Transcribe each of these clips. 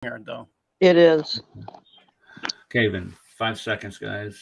Here, though. It is. Okay, then 5 seconds, guys.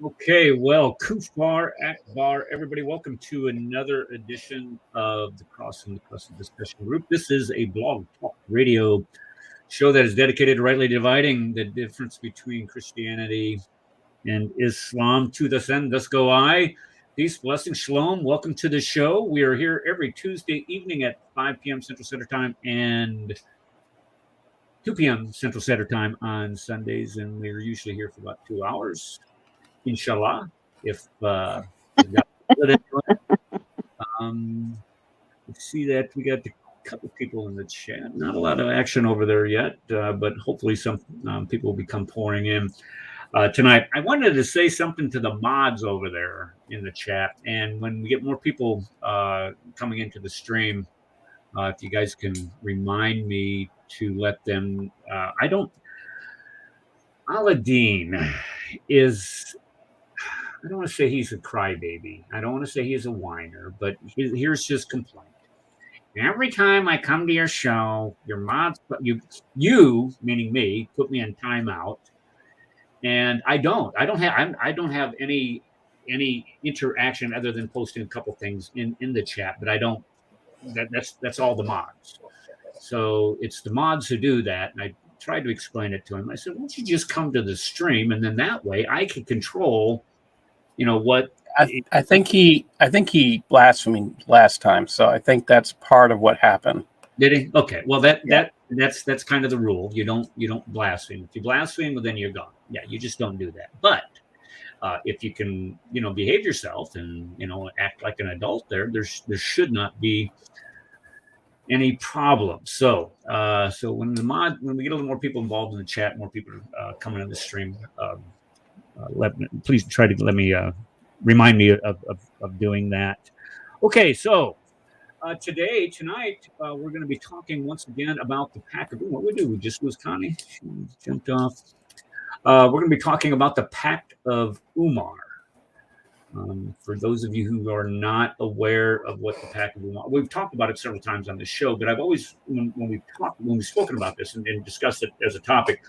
Okay, well, Kufar Akbar, everybody, welcome to another edition of the Crescent discussion group. This is a blog talk radio show that is dedicated to rightly dividing the difference between Christianity and Islam. To this end, thus go I. Peace, blessing, shalom. Welcome to the show. We are here every Tuesday evening at 5 p.m. Central Standard Time and 2 p.m. Central Standard Time on Sundays, and we're usually here for about 2 hours. Inshallah, if we see that we got a couple people in the chat. Not a lot of action over there yet, but hopefully some people will become pouring in tonight. I wanted to say something to the mods over there in the chat, and when we get more people coming into the stream, if you guys can remind me to let them. Aladdin is. I don't want to say he's a crybaby. I don't want to say he's a whiner, but here's his complaint. Every time I come to your show, your mods, you meaning me, put me in timeout, and I don't have any interaction other than posting a couple things in the chat, but I don't. That's all the mods. So it's the mods who do that, and I tried to explain it to him. I said, "Why don't you just come to the stream, and then that way I can control." You know what? I think he blasphemed last time, so I think that's part of what happened. Did he? Okay. Well, that's kind of the rule. You don't blaspheme. If you blaspheme, well, then you're gone. Yeah, you just don't do that. But if you can, behave yourself and act like an adult, there should not be any problem. So when we get a little more people involved in the chat, more people coming in the stream. Please try to let me remind me of doing that. Okay, so tonight, we're going to be talking once again about the Pact of Umar. What we just was Connie? She jumped off. We're going to be talking about the Pact of Umar. For those of you who are not aware of what the Pact of Umar, we've talked about it several times on the show, but I've always, when we've spoken about this and discussed it as a topic,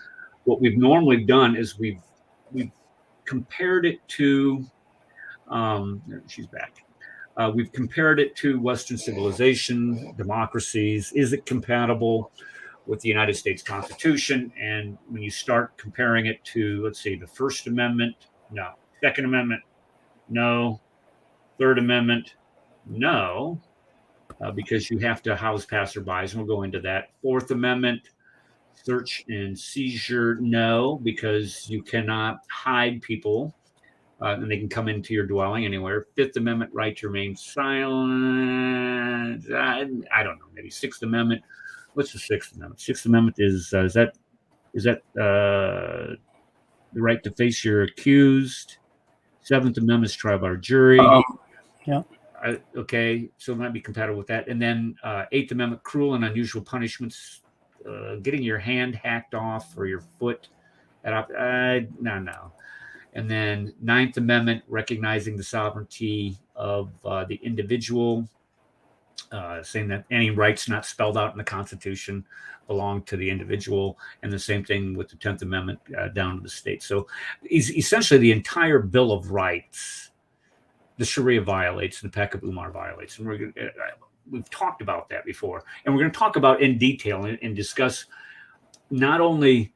what we've normally done is we've compared it to, she's back. We've compared it to Western civilization, democracies. Is it compatible with the United States Constitution? And when you start comparing it to, let's see, the First Amendment, no. Second Amendment, no. Third Amendment, no, because you have to house passerbys, and we'll go into that. Fourth Amendment, search and seizure, no, because you cannot hide people and they can come into your dwelling anywhere. Fifth Amendment, right to remain silent. I don't know, maybe Sixth Amendment. What's the Sixth Amendment? Sixth Amendment is that the right to face your accused? Seventh Amendment is trial by jury. Yeah. Okay, so it might be compatible with that. And then Eighth Amendment, cruel and unusual punishments, getting your hand hacked off or your foot. No. And then Ninth Amendment, recognizing the sovereignty of the individual, saying that any rights not spelled out in the Constitution belong to the individual, and the same thing with the 10th Amendment down to the state. So essentially the entire Bill of Rights, the Sharia violates, and the Pact of Umar violates. And we've talked about that before. And we're going to talk about in detail and discuss not only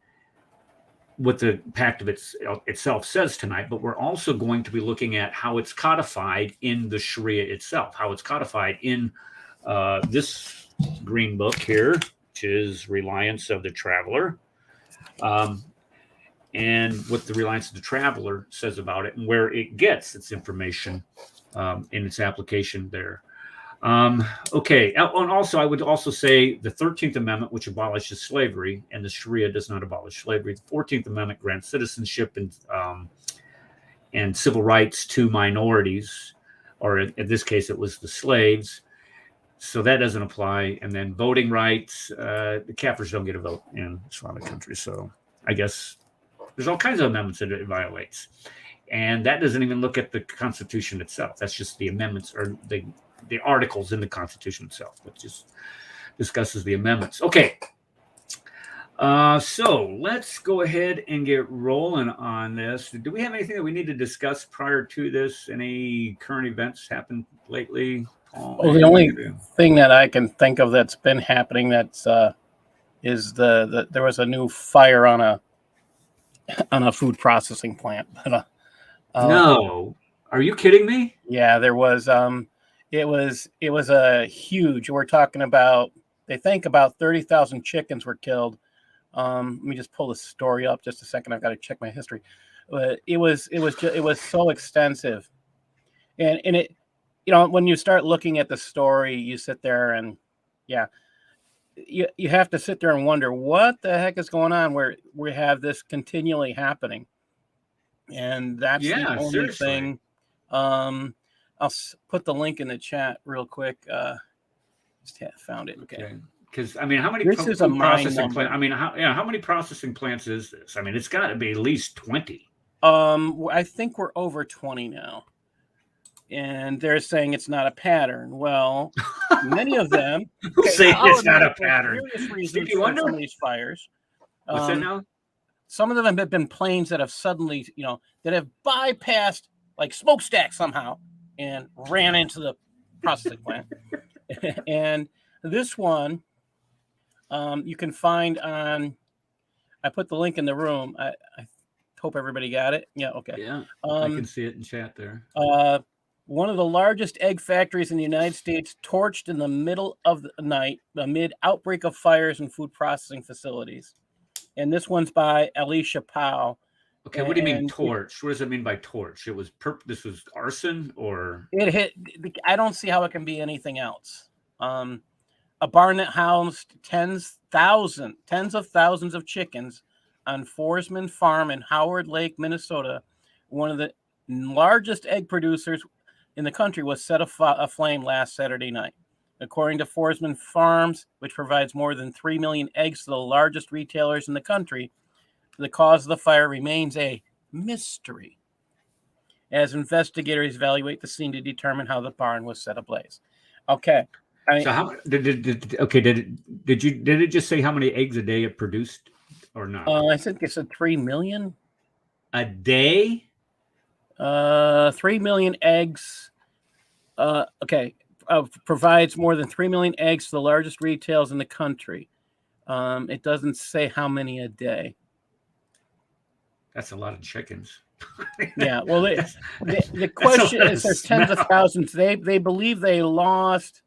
what the Pact of itself says tonight, but we're also going to be looking at how it's codified in the Sharia itself, how it's codified in this green book here, which is Reliance of the Traveler, and what the Reliance of the Traveler says about it and where it gets its information in its application there. Okay. And also, I would also say the 13th Amendment, which abolishes slavery, and the Sharia does not abolish slavery. The 14th Amendment grants citizenship and civil rights to minorities, or in this case, it was the slaves. So that doesn't apply. And then voting rights, the Kafirs don't get a vote in Islamic countries. So I guess there's all kinds of amendments that it violates. And that doesn't even look at the Constitution itself. That's just the amendments or the articles in the Constitution itself, that just discusses the amendments. Okay. So let's go ahead and get rolling on this. Do we have anything that we need to discuss prior to this? Any current events happened lately? Well, the only thing that I can think of that's been happening is there was a new fire on a food processing plant. No, are you kidding me? Yeah, there was. It was a huge. We're talking about. They think about 30,000 chickens were killed. Let me just pull the story up just a second. I've got to check my history. But it was so extensive, and it, when you start looking at the story, you sit there and you have to sit there and wonder what the heck is going on where we have this continually happening, and that's the only seriously. Thing. I'll put the link in the chat real quick. Just found it. Okay. Because how many processing plants? How many processing plants is this? It's got to be at least 20. I think we're over 20 now, and they're saying it's not a pattern. Well, many of them say it's not a pattern. Reasons for some of these fires. What's that now? Some of them have been planes that have suddenly, that have bypassed like smokestack somehow and ran into the processing plant. And this one, you can find on. I put the link in the room. I hope everybody got it. Yeah. Okay. Yeah. I can see it in chat there. One of the largest egg factories in the United States torched in the middle of the night amid outbreak of fires in food processing facilities. And this one's by Alicia Powell. Okay, what do you mean torch? What does it mean by torch? It was this was arson, or it hit. I don't see how it can be anything else. A barn that housed tens of thousands of chickens on Forsman Farm in Howard Lake, Minnesota, one of the largest egg producers in the country, was set aflame last Saturday night. According to Forsman Farms, which provides more than 3 million eggs to the largest retailers in the country, the cause of the fire remains a mystery as investigators evaluate the scene to determine how the barn was set ablaze. Okay. So how did it just say how many eggs a day it produced or not? I think it said 3 million a day. 3 million eggs. Provides more than 3 million eggs to the largest retailers in the country. It doesn't say how many a day. That's a lot of chickens. Yeah. Well, the question is there's tens of thousands. They believe they lost.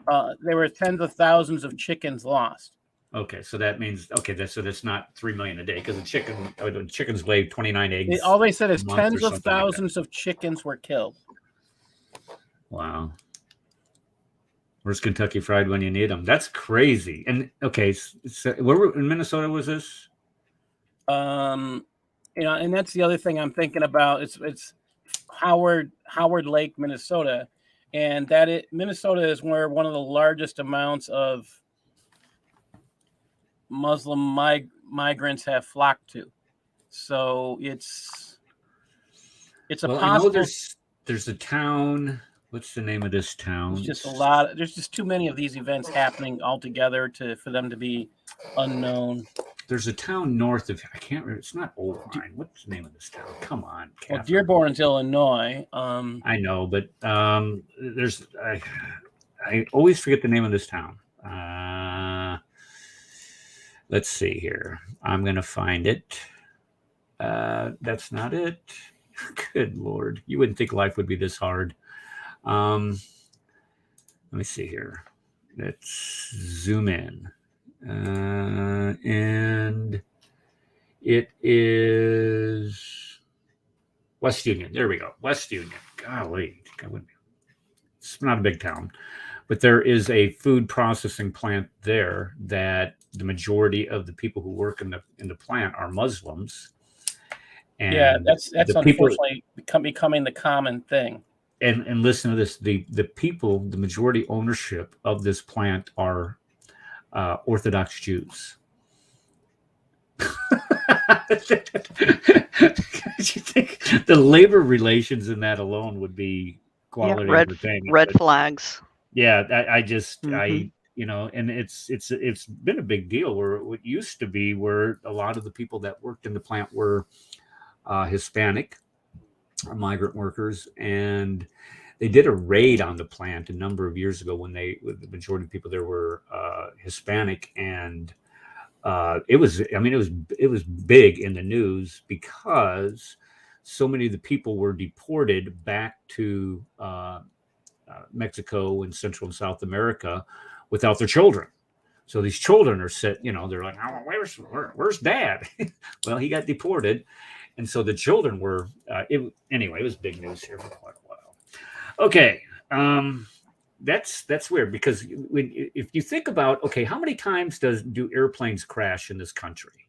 There were tens of thousands of chickens lost. Okay, so that means so that's not 3 million a day because the chickens lay 29 eggs. All they said is tens of thousands of chickens were killed. Wow. Where's Kentucky Fried when you need them? That's crazy. And okay, so where in Minnesota was this? And that's the other thing I'm thinking about. It's Howard Lake, Minnesota, and Minnesota is where one of the largest amounts of Muslim migrants have flocked to. So it's a Well, I know possible. there's a town. What's the name of this town? There's just a lot. There's just too many of these events happening altogether for them to be unknown. There's a town north of, I can't remember. It's not Old Line. What's the name of this town? Come on, Well, Dearborn's, Illinois. I know, but there's I always forget the name of this town. Let's see here. I'm gonna find it. That's not it. Good Lord, you wouldn't think life would be this hard. Let me see here. Let's zoom in. And it is West Union. There we go. West Union. Golly, it's not a big town, but there is a food processing plant there that the majority of the people who work in the plant are Muslims. And yeah, that's unfortunately becoming the common thing. And listen to this: the people, the majority ownership of this plant are Orthodox Jews. You think the labor relations in that alone would be quality entertainment? Red flags. Yeah, I and it's been a big deal where it used to be where a lot of the people that worked in the plant were Hispanic migrant workers, and they did a raid on the plant a number of years ago when the majority of people there were Hispanic, and it was big in the news because so many of the people were deported back to Mexico and Central and South America without their children. So these children are they're like, oh, where's dad? Well, he got deported. And so the children were, it was big news here for quite a while. Okay. That's weird because if you think about, okay, how many times do airplanes crash in this country?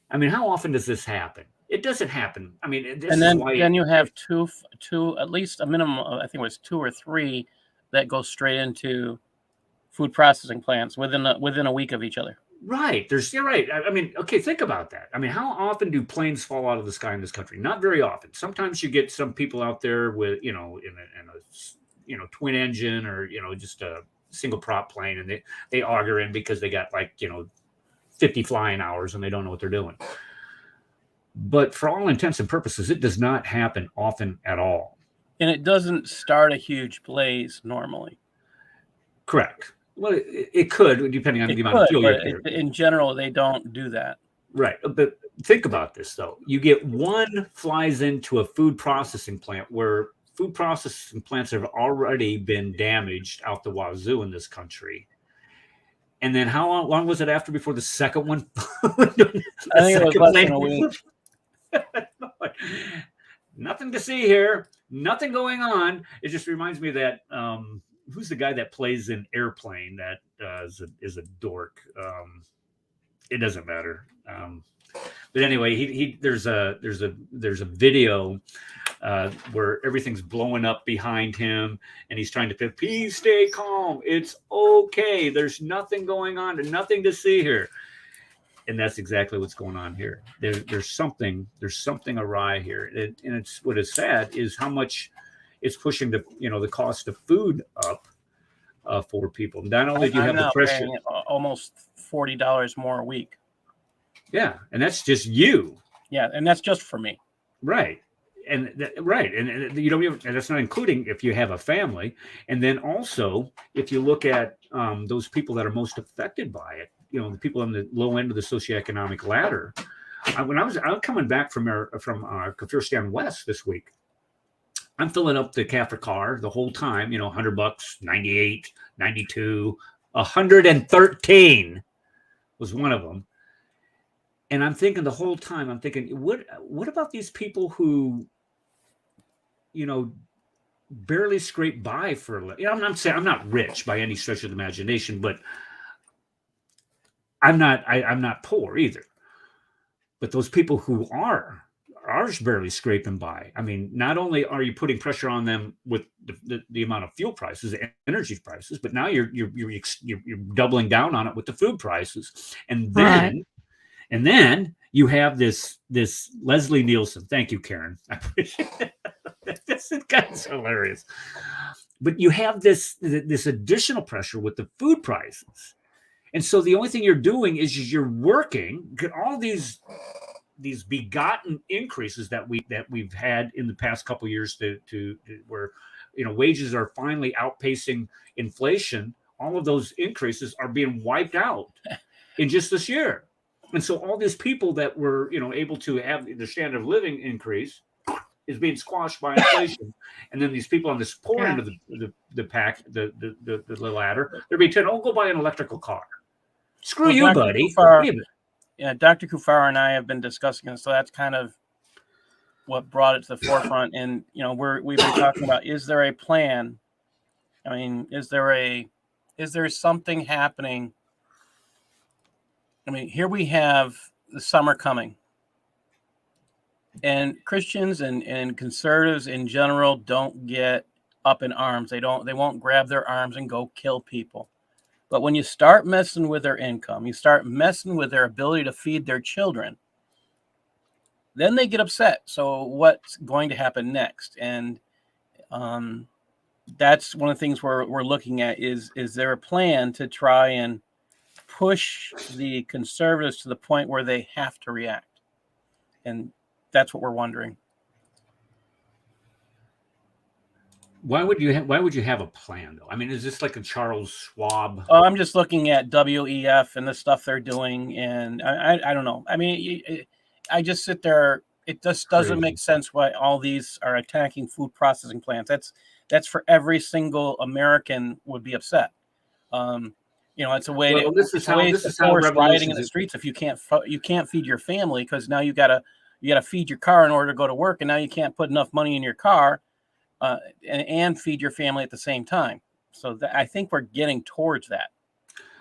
I mean, how often does this happen? It doesn't happen. I mean, then you have two, at least a minimum of, I think it was 2 or 3 that go straight into food processing plants within a week of each other. Right. You're right. I mean, okay, think about that. I mean, how often do planes fall out of the sky in this country? Not very often. Sometimes you get some people out there with, in a twin engine or, just a single prop plane, and they auger in because they got 50 flying hours and they don't know what they're doing. But for all intents and purposes, it does not happen often at all. And it doesn't start a huge blaze normally. Correct. Well, it could, depending on the amount of fuel you're carrying. In general, they don't do that. Right. But think about this, though. You get one flies into a food processing plant where food processing plants have already been damaged out the wazoo in this country. And then how long was it after before the second one? I think it was less than a week. Nothing to see here. Nothing going on. It just reminds me of that... who's the guy that plays in Airplane that is a dork? It doesn't matter. But anyway, there's a video where everything's blowing up behind him, and he's trying to please stay calm. It's okay. There's nothing going on and nothing to see here. And that's exactly what's going on here. There's something awry here, and it's what is sad is how much it's pushing the cost of food up for people. Not only do you have the pressure, almost $40 more a week. Yeah, and that's just you. Yeah, and that's just for me. Right, and you don't even. And that's not including if you have a family, and then also if you look at those people that are most affected by it. The people on the low end of the socioeconomic ladder. When I was coming back from Kafir West this week. I'm filling up the Catholic car the whole time, $100, 98, 92, 113 was one of them. And I'm thinking the whole time, what about these people who, barely scrape by for a living? I'm saying I'm not rich by any stretch of the imagination, but I'm not poor either. But those people who are are barely scraping by. I mean, not only are you putting pressure on them with the amount of fuel prices, energy prices, but now you're doubling down on it with the food prices, and then you have this Leslie Nielsen. Thank you, Karen. I appreciate it. This guy's hilarious. But you have this additional pressure with the food prices, and so the only thing you're doing is you're working all these begotten increases that we've had in the past couple of years to where wages are finally outpacing inflation. All of those increases are being wiped out in just this year, and so all these people that were able to have their standard of living increase is being squashed by inflation, and then these people on this poor end of the pack, the ladder, they're being told, "Oh, go buy an electrical car." Screw you, Dr. buddy. Yeah, Dr. Kufar and I have been discussing it, so that's kind of what brought it to the forefront. And we've been talking about: is there a plan? I mean, is there something happening? I mean, here we have the summer coming, and Christians and conservatives in general don't get up in arms. They won't grab their arms and go kill people. But when you start messing with their income, you start messing with their ability to feed their children, then they get upset. So what's going to happen next? And that's one of the things we're looking at is there a plan to try and push the conservatives to the point where they have to react? And that's what we're wondering. Why would you have a plan, though? I mean, is this like a Charles Schwab? Oh, I'm just looking at WEF and the stuff they're doing, and I don't know. I mean, I just sit there. It just doesn't make sense why all these are attacking food processing plants. That's for every single American would be upset. It's a way to force rioting in the streets if you can't feed your family, because now you gotta feed your car in order to go to work, and now you can't put enough money in your car. And feed your family at the same time. So I think we're getting towards that.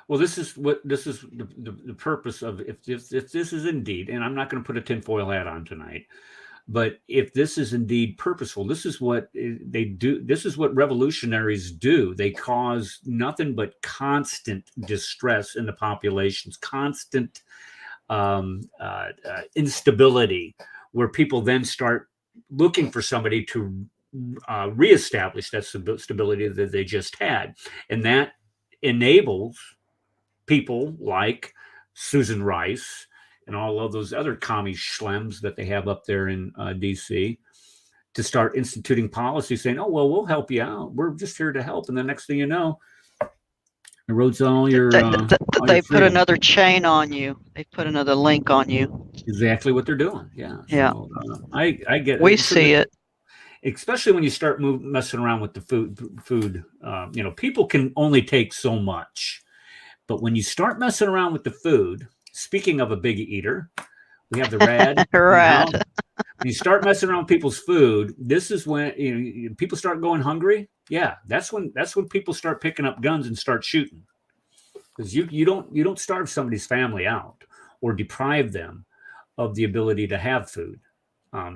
Well, this is the purpose of if this is indeed, and I'm not going to put a tinfoil hat on tonight, but if this is indeed purposeful, this is what they do. This is what revolutionaries do. They cause nothing but constant distress in the populations, constant instability, where people then start looking for somebody to reestablish that stability that they just had, and that enables people like Susan Rice and all of those other commie schlems that they have up there in DC to start instituting policy saying, "Oh, well, we'll help you out. We're just here to help." And the next thing you know, it erodes all your. They put another chain on you. They put another link on you. Exactly what they're doing. Yeah. Yeah. So, I get. We see it. Especially when you start messing around with the food, people can only take so much, but when you start messing around with the food, speaking of a big eater, we have the Rad. Rad. When you start messing around with people's food, this is when people start going hungry. Yeah, that's when people start picking up guns and start shooting, because you don't starve somebody's family out or deprive them of the ability to have food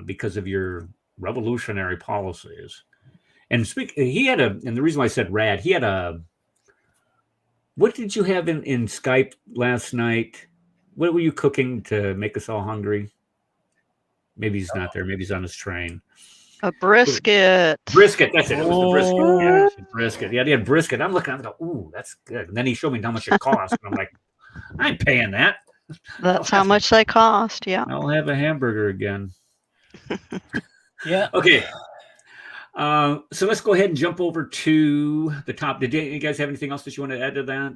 because of your revolutionary policies. And and the reason why I said Rad, he had what did you have in Skype last night? What were you cooking to make us all hungry? Maybe he's not there. Maybe he's on his train. A brisket. Brisket, that's it. It was the brisket. Yeah, brisket. Yeah, he had brisket. I'm looking, I'm like, ooh, that's good. And then he showed me how much it cost. And I'm like, I ain't paying that. That's how much they cost, yeah. I'll have a hamburger again. Yeah. Okay. So let's go ahead and jump over to the top. Did you guys have anything else that you want to add to that?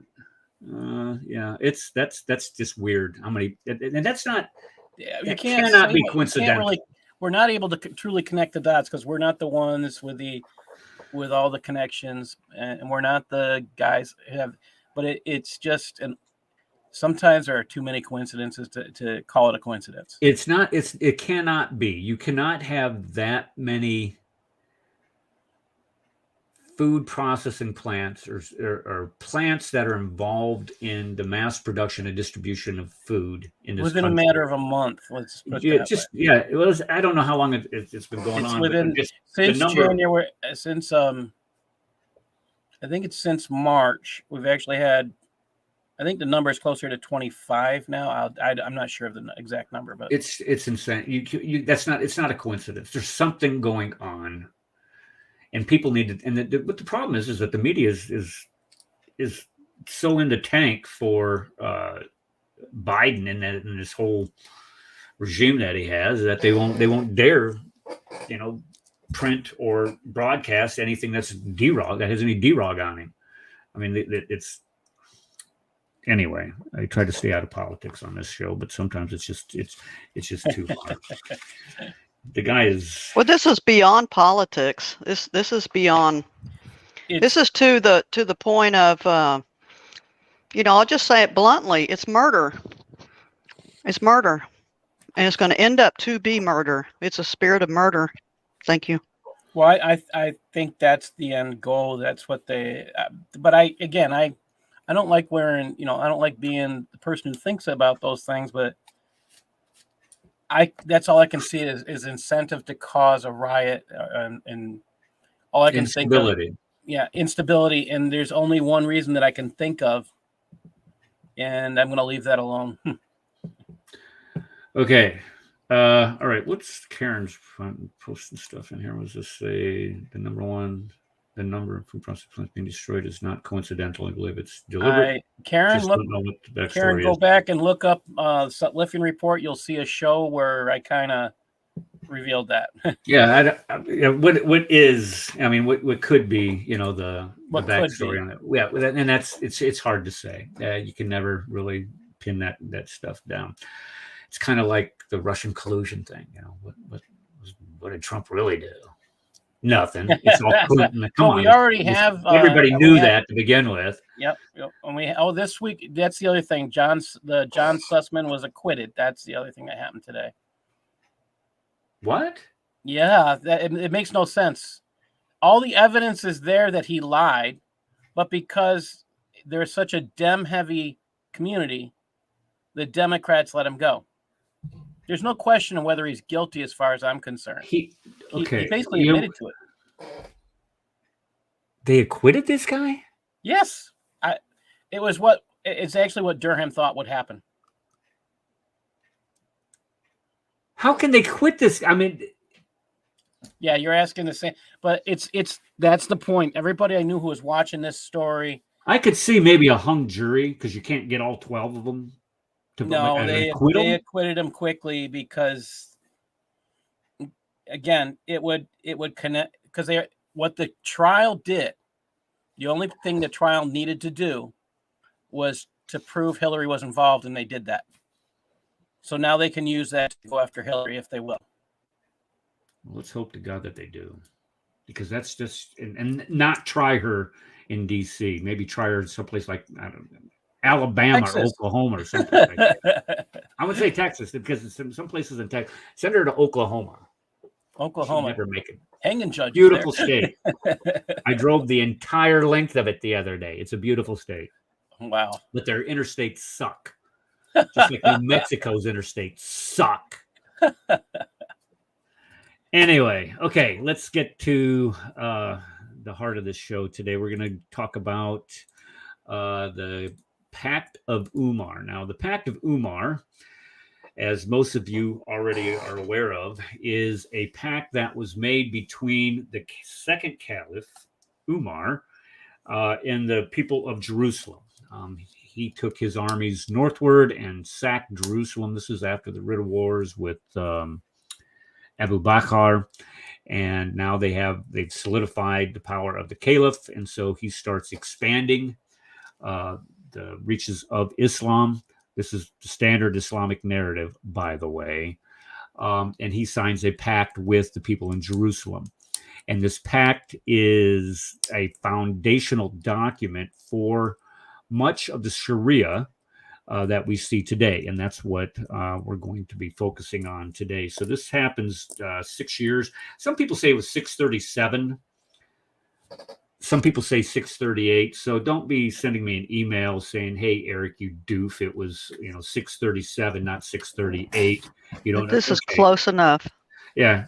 Yeah, that's just weird. How many? And that's not. Yeah, it cannot be coincidental. We're not able to truly connect the dots because we're not the ones with all the connections, and we're not the guys who have. But it's just sometimes there are too many coincidences to call it a coincidence. It's not. It cannot be. You cannot have that many food processing plants or plants that are involved in the mass production and distribution of food in this Within a country. matter of a month, let's put Yeah, that just yeah, it was. I don't know how long it's been going It's on, but within just the since number. January, since I think it's since March. We've actually had, I think the number is closer to 25 now. I'm not sure of the exact number, but It's insane. It's not a coincidence. There's something going on, and people need to. And but the problem is that the media is so in the tank for Biden and this whole regime that he has that they won't dare, print or broadcast anything that's derog that has any derog on him. I mean, it's anyway. I try to stay out of politics on this show, but sometimes it's just too hard. The guy is Well, this is beyond politics. This is beyond. This is to the point of, I'll just say it bluntly. It's murder. It's murder, and it's going to end up to be murder. It's a spirit of murder. Thank you. Well, I think that's the end goal. That's what they. But I don't like wearing. I don't like being the person who thinks about those things. But that's all I can see is incentive to cause a riot, and all I can think of. Yeah, instability, and there's only one reason that I can think of, and I'm going to leave that alone. Okay. All right. What's Karen's posting stuff in here? Was this say the number of food processing plants being destroyed is not coincidental? I believe it's deliberate. Karen, go back and look up Lifton Report. You'll see a show where I kind of revealed that. Yeah. What is? I mean, what could be? The backstory on it. Yeah, and it's hard to say. You can never really pin that stuff down. It's kind of like the Russian collusion thing. What did Trump really do? Nothing. It's all Clinton. Come on. We already have. Everybody knew that to begin with. Yep. And this week, that's the other thing. John Sussman was acquitted. That's the other thing that happened today. What? Yeah, it makes no sense. All the evidence is there that he lied, but because there's such a Dem-heavy community, the Democrats let him go. There's no question of whether he's guilty as far as I'm concerned. He basically admitted to it. They acquitted this guy? Yes. It's actually what Durham thought would happen. How can they quit this? I mean, yeah, you're asking the same, but that's the point. Everybody I knew who was watching this story. I could see maybe a hung jury because you can't get all 12 of them. They acquitted him quickly because, again, it would connect because what the trial did. The only thing the trial needed to do was to prove Hillary was involved, and they did that. So now they can use that to go after Hillary if they will. Well, let's hope to God that they do, because that's just and not try her in D.C. Maybe try her someplace like Alabama Texas. Or Oklahoma or something like that. I would say Texas because some places in Texas. Send her to Oklahoma. Oklahoma. Never make it. Hanging judge. Beautiful state. I drove the entire length of it the other day. It's a beautiful state. Wow. But their interstates suck. Just like New Mexico's interstates suck. Anyway, okay, let's get to the heart of this show today. We're going to talk about the Pact of Umar. Now, the Pact of Umar, as most of you already are aware of, is a pact that was made between the second caliph, Umar, and the people of Jerusalem. He took his armies northward and sacked Jerusalem. This is after the Ridda Wars with Abu Bakr. And now they've solidified the power of the caliph. And so he starts expanding the reaches of Islam. This is the standard Islamic narrative, by the way. And he signs a pact with the people in Jerusalem. And this pact is a foundational document for much of the Sharia that we see today. And that's what we're going to be focusing on today. So this happens 6 years. Some people say it was 637. some people say 638. So don't be sending me an email saying, "Hey, Eric, you doof. It was 637, not 638." You don't know. This is Okay. close enough. Yeah.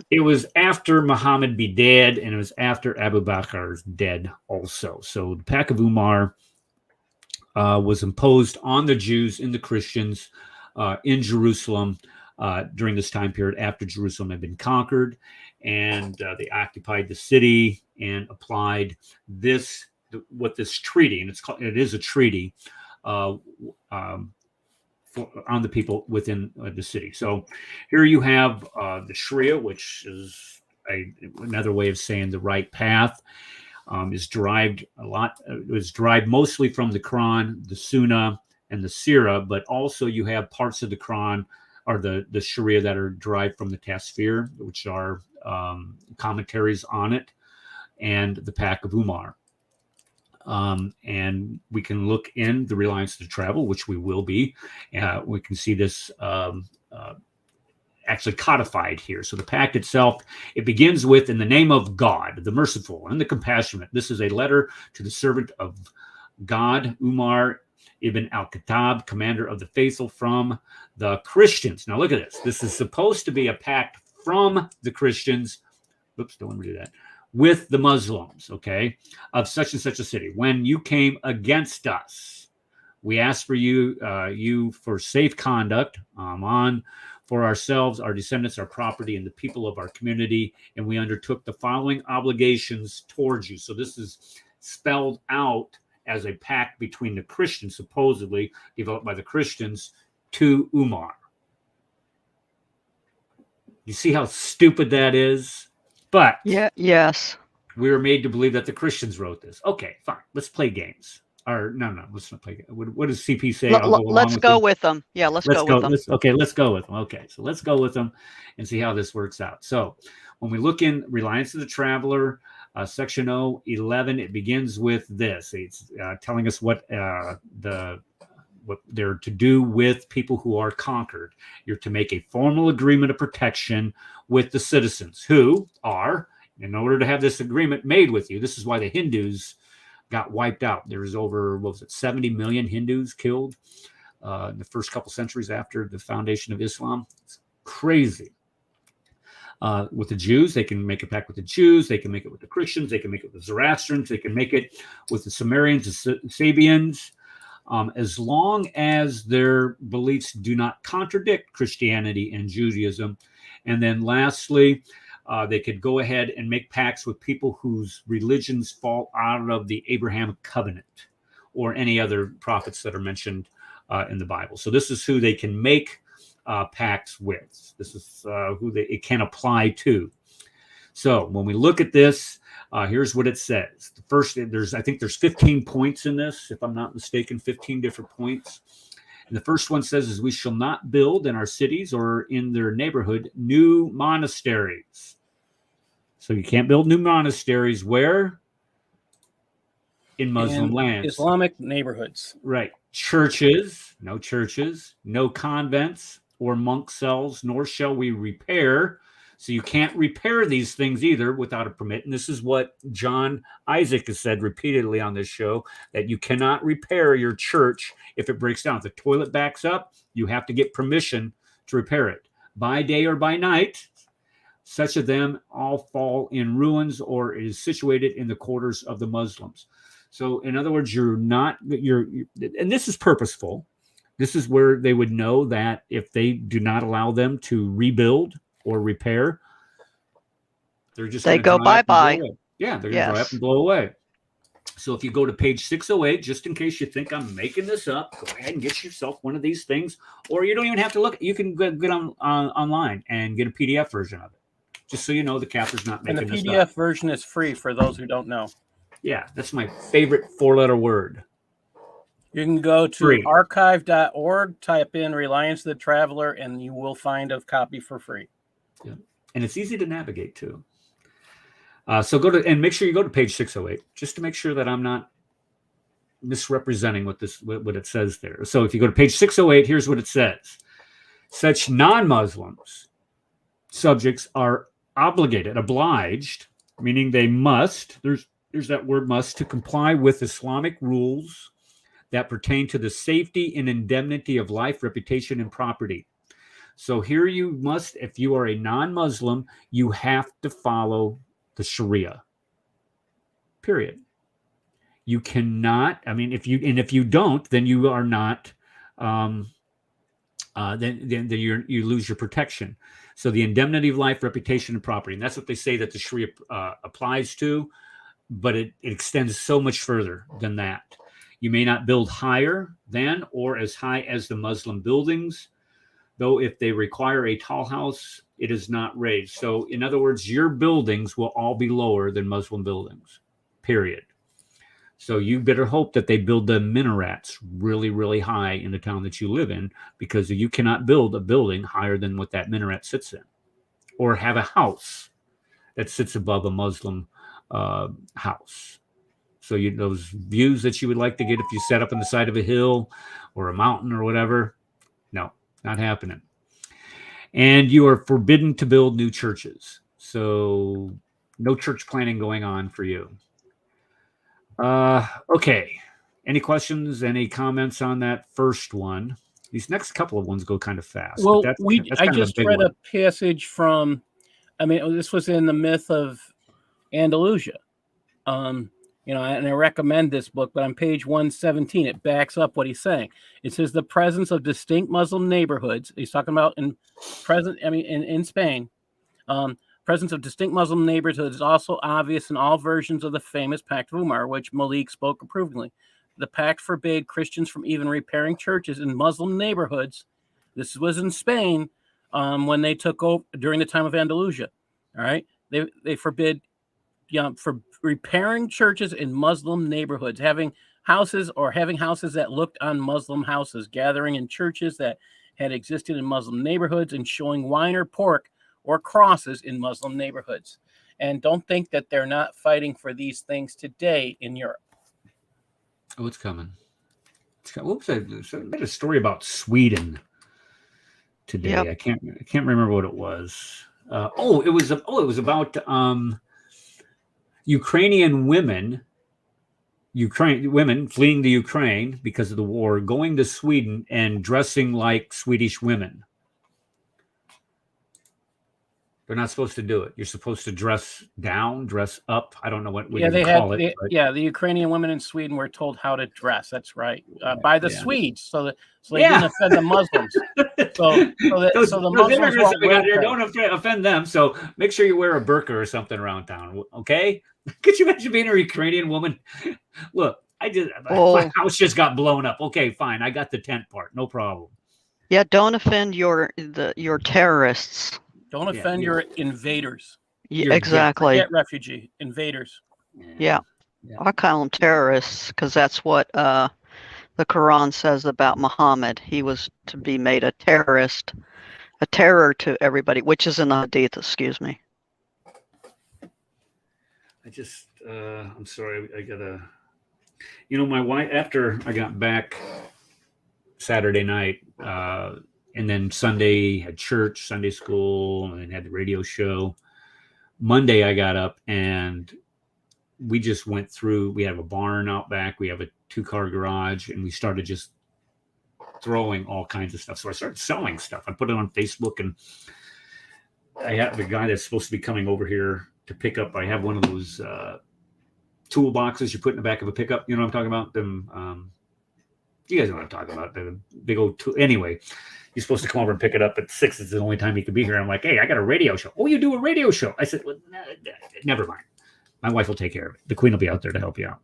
It was after Muhammad be dead, and it was after Abu Bakr's dead also. So the Pact of Umar was imposed on the Jews and the Christians in Jerusalem during this time period after Jerusalem had been conquered, and they occupied the city and applied this treaty, and it is a treaty on the people within the city. So here you have the Sharia, which is another way of saying the right path. Is derived mostly from the Quran, the Sunnah, and the Sirah, but also you have parts of the Quran or the Sharia that are derived from the Tafsir, which are commentaries on it, and the Pact of Umar. And we can look in the Reliance to Travel, which we will be. We can see this actually codified here. So the pact itself, it begins with, "In the name of God, the merciful and the compassionate." This is a letter to the servant of God, Umar ibn al-Khattab, commander of the faithful, from the Christians. Now look at this. This is supposed to be a pact from the Christians. Oops, don't want to do that. With the Muslims, okay, of such and such a city. "When you came against us, we asked for you for safe conduct for ourselves, our descendants, our property, and the people of our community, and we undertook the following obligations towards you." So this is spelled out as a pact between the Christians, supposedly developed by the Christians, to Umar. You see how stupid that is? But yes, we were made to believe that the Christians wrote this. Okay, fine. Let's play games. Or no, let's not play. What does CP say? Let's go with them. Yeah, let's go with them. Let's go with them. Okay, so let's go with them and see how this works out. So when we look in Reliance of the Traveler, section 011, it begins with this. It's telling us what they're to do with people who are conquered. You're to make a formal agreement of protection with the citizens who are, in order to have this agreement made with you. This is why the Hindus got wiped out. There was over, 70 million Hindus killed in the first couple centuries after the foundation of Islam. It's crazy. With the Jews, they can make a pact with the Jews. They can make it with the Christians. They can make it with the Zoroastrians. They can make it with the Sumerians, the Sabians, as long as their beliefs do not contradict Christianity and Judaism. And then lastly, they could go ahead and make pacts with people whose religions fall out of the Abrahamic covenant or any other prophets that are mentioned in the Bible. So this is who they can make pacts with. This is who it can apply to. So when we look at this, here's what it says. The first, I think there's 15 points in this, if I'm not mistaken, 15 different points. And the first one says is, "We shall not build in our cities or in their neighborhood new monasteries." So you can't build new monasteries where? In Muslim lands. Islamic neighborhoods. Right. Churches, no convents or monk cells, nor shall we repair. So you can't repair these things either without a permit. And this is what John Isaac has said repeatedly on this show, that you cannot repair your church if it breaks down. If the toilet backs up, you have to get permission to repair it. By day or by night, such of them all fall in ruins or is situated in the quarters of the Muslims. So in other words, and this is purposeful. This is where they would know that if they do not allow them to rebuild or repair, they're just they go bye-bye. Yeah, they're going to dry up and blow away. So if you go to page 608, just in case you think I'm making this up, go ahead and get yourself one of these things, or you don't even have to look. You can get online and get a PDF version of it, just so you know the Cather's not making this up. And the PDF version is free for those who don't know. Yeah, that's my favorite four-letter word. You can go to archive.org, type in Reliance of the Traveler, and you will find a copy for free. Yeah. And it's easy to navigate too. So make sure you go to page 608, just to make sure that I'm not misrepresenting what it says there. So if you go to page 608, here's what it says. Such non-Muslims subjects are obliged, meaning they must. there's that word must, to comply with Islamic rules that pertain to the safety and indemnity of life, reputation, and property. So here you must, if you are a non-Muslim, you have to follow the Sharia. Period. You cannot, I mean, if you don't, then you are not, then you lose your protection. So the indemnity of life, reputation, and property. And that's what they say that the Sharia applies to, but it extends so much further than that. You may not build higher than or as high as the Muslim buildings, though if they require a tall house, it is not raised. So in other words, your buildings will all be lower than Muslim buildings, period. So you better hope that they build the minarets really, really high in the town that you live in, because you cannot build a building higher than what that minaret sits in, or have a house that sits above a Muslim house. So those views that you would like to get if you set up on the side of a hill or a mountain or whatever, no, not happening. And you are forbidden to build new churches. So no church planning going on for you. Okay. Any questions? Any comments on that first one? These next couple of ones go kind of fast. Well, that's I just read a passage from, I mean, this was in the Myth of Andalusia. And I recommend this book, but on page 117, it backs up what he's saying. It says the presence of distinct Muslim neighborhoods. He's talking about in Spain. Presence of distinct Muslim neighborhoods is also obvious in all versions of the famous Pact of Umar, which Malik spoke approvingly. The pact forbade Christians from even repairing churches in Muslim neighborhoods. This was in Spain when they took over during the time of Andalusia. All right, they forbid for repairing churches in Muslim neighborhoods, having houses that looked on Muslim houses, gathering in churches that had existed in Muslim neighborhoods, and showing wine or pork or crosses in Muslim neighborhoods. And don't think that they're not fighting for these things today in Europe. Oh, it's coming. What was that? I made a story about Sweden today. Yep. I can't remember what it was. It was about Ukrainian women fleeing the Ukraine because of the war, going to Sweden and dressing like Swedish women. They're not supposed to do it. You're supposed to dress down, dress up. I don't know what you call it. The Ukrainian women in Sweden were told how to dress. That's right, by the Swedes, so they didn't offend the Muslims. So the Muslims don't offend them. So make sure you wear a burqa or something around town. Okay? Could you imagine being a Ukrainian woman? Look, my house just got blown up. Okay, fine. I got the tent part. No problem. Yeah, don't offend your terrorists. Don't offend your invaders. Yeah, exactly. Get refugee invaders. Yeah. I call them terrorists because that's what the Quran says about Muhammad. He was to be made a terrorist, a terror to everybody, which is in the Hadith. Excuse me. I'm sorry. I gotta. My wife, after I got back Saturday night. And then Sunday had church, Sunday school, and then had the radio show. Monday I got up and we just went through. We have a barn out back. We have a 2-car garage, and we started just throwing all kinds of stuff. So I started selling stuff. I put it on Facebook, and I have the guy that's supposed to be coming over here to pick up. I have one of those toolboxes you put in the back of a pickup. You know what I'm talking about? Them. You guys know what I'm talking about. The big old tool. Anyway. He's supposed to come over and pick it up at 6. It's the only time he could be here. I'm like, hey, I got a radio show. Oh, you do a radio show? I said, well, never mind. My wife will take care of it. The queen will be out there to help you out.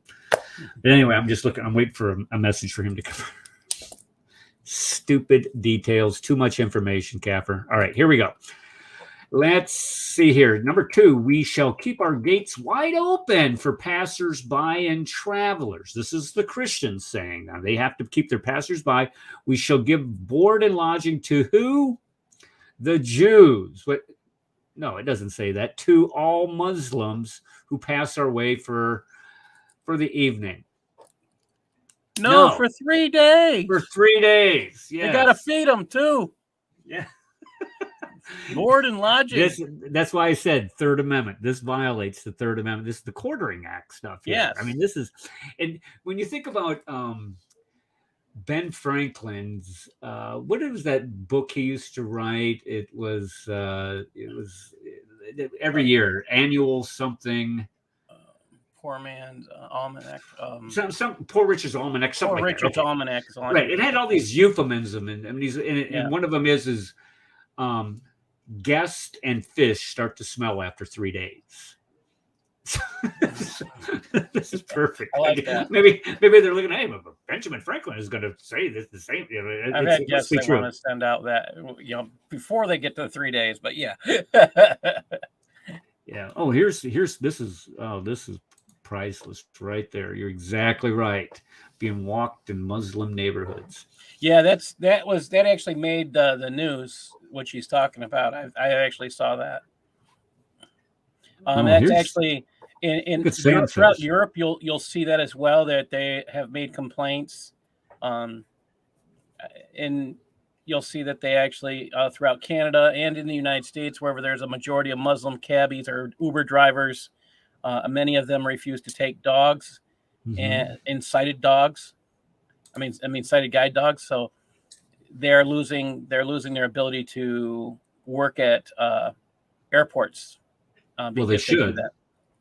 But anyway, I'm waiting for a message for him to come. Stupid details. Too much information, Kaffer. All right, here we go. Let's see here. Number 2, we shall keep our gates wide open for passers-by and travelers. This is the Christians saying now. They have to keep their passers-by. We shall give board and lodging to who? The Jews. No, it doesn't say that. To all Muslims who pass our way for the evening. No, for 3 days. For 3 days. Yeah. You got to feed them too. Yeah. Board and lodging. That's why I said Third Amendment. This violates the Third Amendment. This is the Quartering Act stuff. Here. Yes. I mean, this is, and when you think about Ben Franklin's, what was that book he used to write? It was every year, annual something. Poor Man's Almanac. Some Poor Richard's Almanac. Something Poor like Richard's that. Okay. Almanac is on. Right. It had all these euphemisms, and one of them is guest and fish start to smell after 3 days. This is perfect. I like that. Maybe they're looking. Hey, but Benjamin Franklin is going to say this the same. I've had guests that want to send out that before they get to 3 days. But yeah. Yeah. Oh, this is priceless right there. You're exactly right. Being walked in Muslim neighborhoods. Yeah, that actually made the news, which he's talking about. I actually saw that. That's actually in Europe, throughout Europe. You'll see that as well. That they have made complaints, and you'll see that they actually throughout Canada and in the United States, wherever there's a majority of Muslim cabbies or Uber drivers, many of them refuse to take dogs and sighted dogs. I mean sighted guide dogs. So they're losing their ability to work at airports. Well, they should.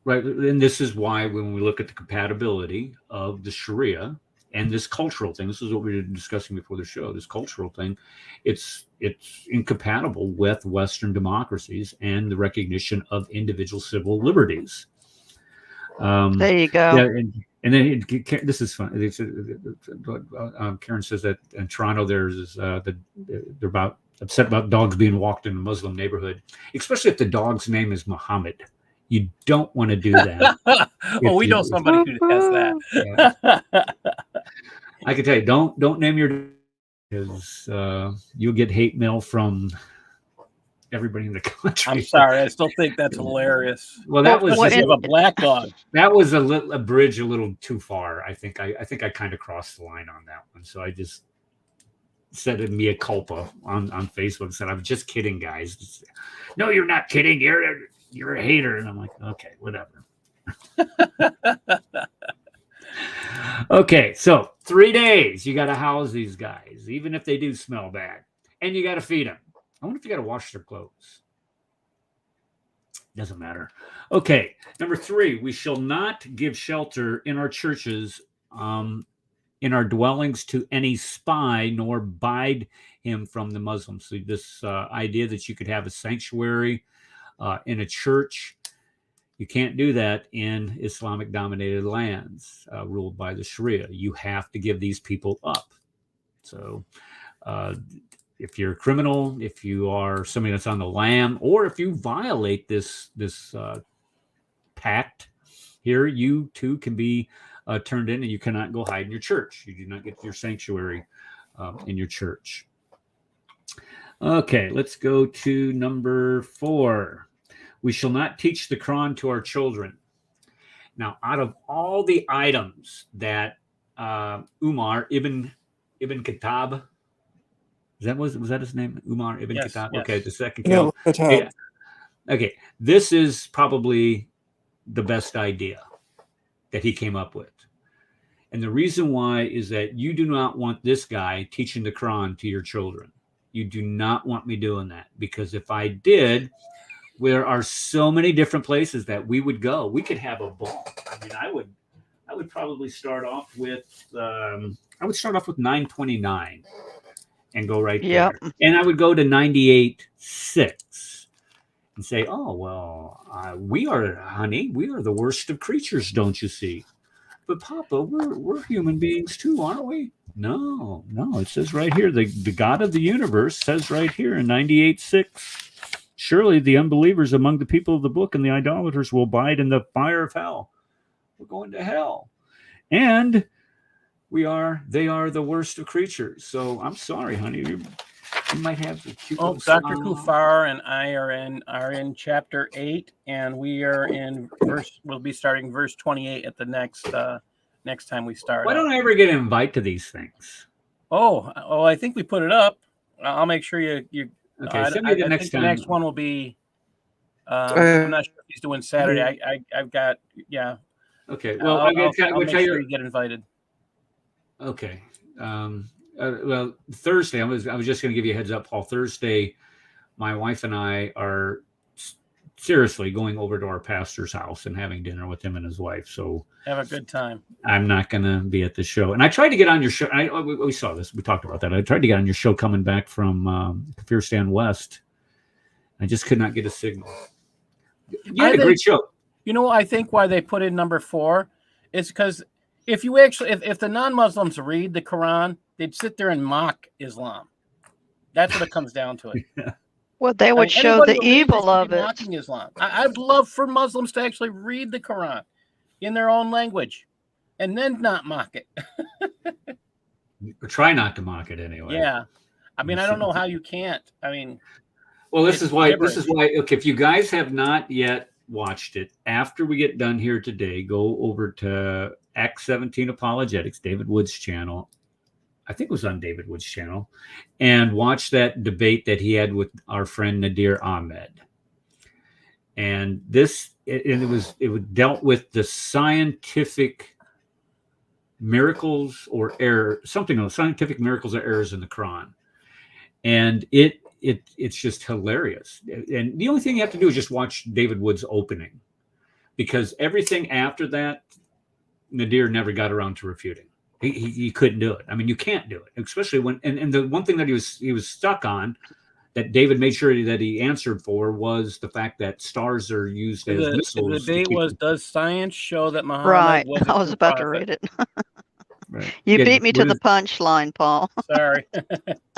Right. And this is why when we look at the compatibility of the Sharia and this cultural thing, this is what we were discussing before the show, this cultural thing, it's incompatible with Western democracies and the recognition of individual civil liberties. There you go. Yeah, and then this is fun. Karen says that in Toronto, they're about upset about dogs being walked in a Muslim neighborhood, especially if the dog's name is Muhammad. You don't want to do that. Well, we know somebody who has that. Yeah. I can tell you, don't name your, because you'll get hate mail from everybody in the country. I'm sorry, I still think that's hilarious. Well, that was just a black dog. That was a bridge a little too far. I think I kind of crossed the line on that one. So I just said a mea culpa on Facebook. Said, I'm just kidding, guys. No, you're not kidding. You're a hater. And I'm like, okay, whatever. Okay, so 3 days you got to house these guys, even if they do smell bad, and you got to feed them. I wonder if you got to wash their clothes. Doesn't matter. Okay, number 3, we shall not give shelter in our churches, in our dwellings to any spy, nor bide him from the Muslims. So this idea that you could have a sanctuary in a church, you can't do that in Islamic-dominated lands ruled by the Sharia. You have to give these people up. So if you're a criminal, if you are somebody that's on the lam, or if you violate this pact here, you too can be turned in, and you cannot go hide in your church. You do not get your sanctuary in your church. Okay, let's go to number 4. We shall not teach the Quran to our children. Now, out of all the items that Umar ibn Khattab, was that his name? Umar ibn Khattab? Yes. Okay, the second caliph. Yeah. Okay, this is probably the best idea that he came up with. And the reason why is that you do not want this guy teaching the Quran to your children. You do not want me doing that, because if I did, there are so many different places that we would go. We could have a ball. I mean, I would probably start off with 929 and go right there. And I would go to 98.6 and say, oh, well, we are the worst of creatures, don't you see? But Papa, we're human beings too, aren't we? No, it says right here, the God of the universe says right here in 98.6, surely the unbelievers among the people of the book and the idolaters will abide in the fire of hell. We're going to hell. And they are the worst of creatures. So I'm sorry, honey. You might have the cute. Oh, Dr. Kufar and I are in chapter 8, and we are in we'll be starting verse 28 at the next time we start. Why don't I ever get an invite to these things? Oh, I think we put it up. I'll make sure you Okay, send me the I next think time. the next one will be. I'm not sure if he's doing Saturday. I've got Okay, well, I'll we'll make tell sure you. you get invited. Okay. Well, Thursday, I was just going to give you a heads up, Paul. Thursday, my wife and I are seriously going over to our pastor's house and having dinner with him and his wife. So Have a good time. I'm not going to be at the show. And I tried to get on your show. We saw this. We talked about that. I tried to get on your show coming back from Fear Stand West. I just could not get a signal. You had a great show. You know, I think why they put in number 4 is because if you actually, if the non-Muslims read the Quran, they'd sit there and mock Islam. That's what it comes down to it. Well, they would show the evil of it. Mocking Islam. I'd love for Muslims to actually read the Quran in their own language and then not mock it. Try not to mock it anyway. Yeah. I mean, I don't know how you can't. I mean, well, this is why. Okay, if you guys have not yet watched it, after we get done here today, go over to Act 17 Apologetics, David Wood's channel. I think it was on David Wood's channel, and watch that debate that he had with our friend Nadir Ahmed. And it dealt with the scientific miracles or error, something else, scientific miracles or errors in the Quran. And it's just hilarious. And the only thing you have to do is just watch David Wood's opening, because everything after that, Nadir never got around to refuting. He couldn't do it. I mean, you can't do it, especially when. And the one thing that he was stuck on, that David made sure that he answered for, was the fact that stars are used as missiles. The debate was: does science show that Muhammad Right. was I was about to read it. Right. You beat me to the punchline, Paul. Sorry.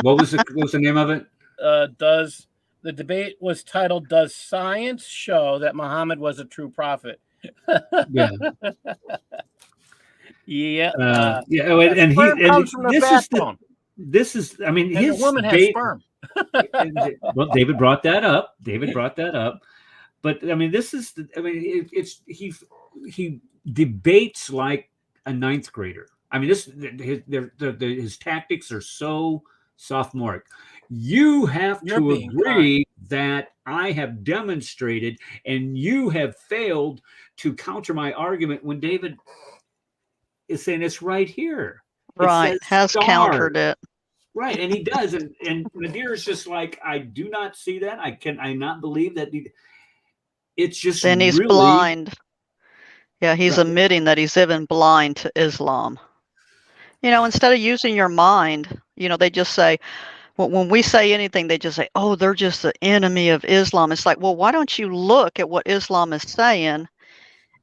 What was the name of it? The debate was titled "Does Science Show That Muhammad Was a True Prophet?" Yeah. Yeah. And comes from the backbone. This is. I mean, and his the woman has sperm. Well, David brought that up. But I mean, this is. He debates like a ninth grader. I mean, his tactics are so sophomoric. You have to agree that I have demonstrated, and you have failed to counter my argument, when David is saying it's right here. Right, has countered it. Right, and he does, and Nadir is just like, I do not see that. I not believe that. It's just. Then he's really blind. Yeah, he's admitting that he's even blind to Islam. You know, instead of using your mind, you know, they just say, when we say anything, they just say, oh, they're just the enemy of Islam. It's like, well, why don't you look at what Islam is saying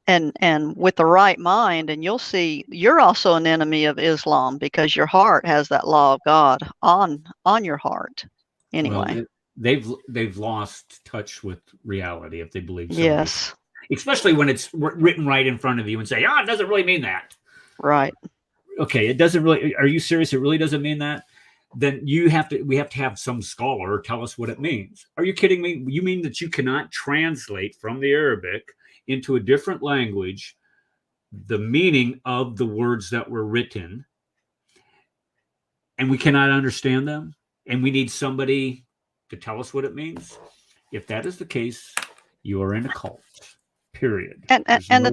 and with the right mind, and you'll see you're also an enemy of Islam, because your heart has that law of God on your heart. Anyway. Well, they've lost touch with reality if they believe so. Yes. Especially when it's written right in front of you and say, it doesn't really mean that. Right. Okay, it doesn't really. Are you serious? It really doesn't mean that? Then we have to have some scholar tell us what it means. Are you kidding me? You mean that you cannot translate from the Arabic into a different language the meaning of the words that were written, and we cannot understand them, and we need somebody to tell us what it means? If that is the case, you are in a cult. Period. And the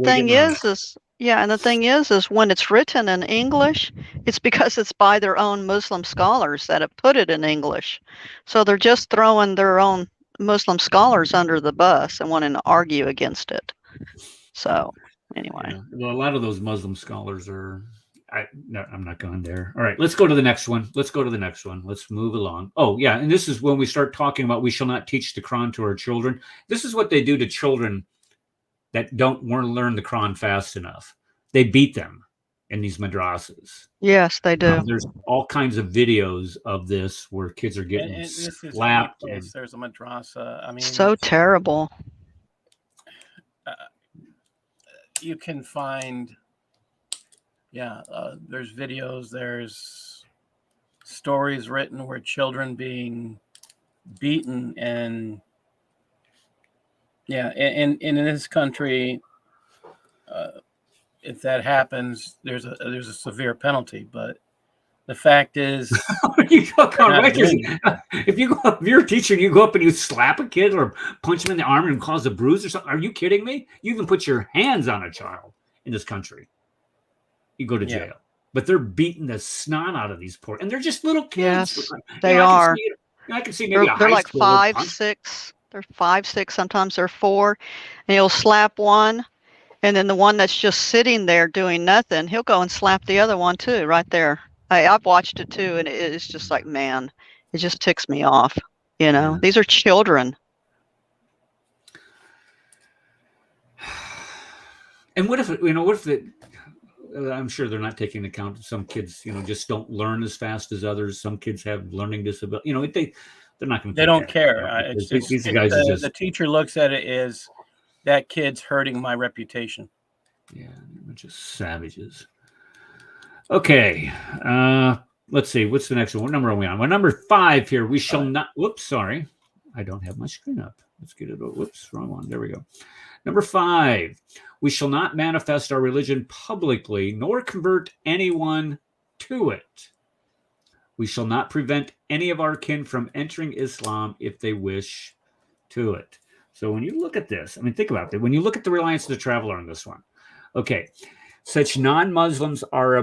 thing is when it's written in English, it's because it's by their own Muslim scholars that have put it in English. So they're just throwing their own Muslim scholars under the bus and wanting to argue against it. So anyway. Yeah. Well, a lot of those Muslim scholars are. I'm not going there. All right, let's go to the next one. Let's move along. Oh, yeah, and this is when we start talking about we shall not teach the Quran to our children. This is what they do to children that don't want to learn the Quran fast enough. They beat them in these madrasas. Yes, they do. There's all kinds of videos of this where kids are getting slapped. There's a madrasa. I mean, so terrible. You can find, there's videos, there's stories written where children being beaten, and in this country, if that happens, there's a severe penalty. But The fact is, You go right, doing if you're a teacher and you go up and you slap a kid or punch him in the arm and cause a bruise or something, are you kidding me? You even put your hands on a child in this country, you go to jail. But they're beating the snot out of these poor, and they're just little kids. Yes, they are. I can see maybe They're a high like schooler 5, punch. 6. They're 5, 6. Sometimes they're 4, and he'll slap one, and then the one that's just sitting there doing nothing, he'll go and slap the other one too, right there. I've watched it too, and it's just like, man, it just ticks me off. You know, Yeah. these are children. And what if I'm sure they're not taking into account some kids, just don't learn as fast as others. Some kids have learning disability. They're not going to. They don't care. These guys are just. The teacher looks at it as that kid's hurting my reputation. Yeah, they're just savages. Okay, let's see. What's the next one? What number are we on? Well, number 5 here. We shall not. Whoops, sorry. I don't have my screen up. Let's get it. Whoops, wrong one. There we go. Number 5. We shall not manifest our religion publicly, nor convert anyone to it. We shall not prevent any of our kin from entering Islam if they wish to it. So when you look at this, think about it. When you look at the reliance of the traveler on this one, okay, such non-Muslims are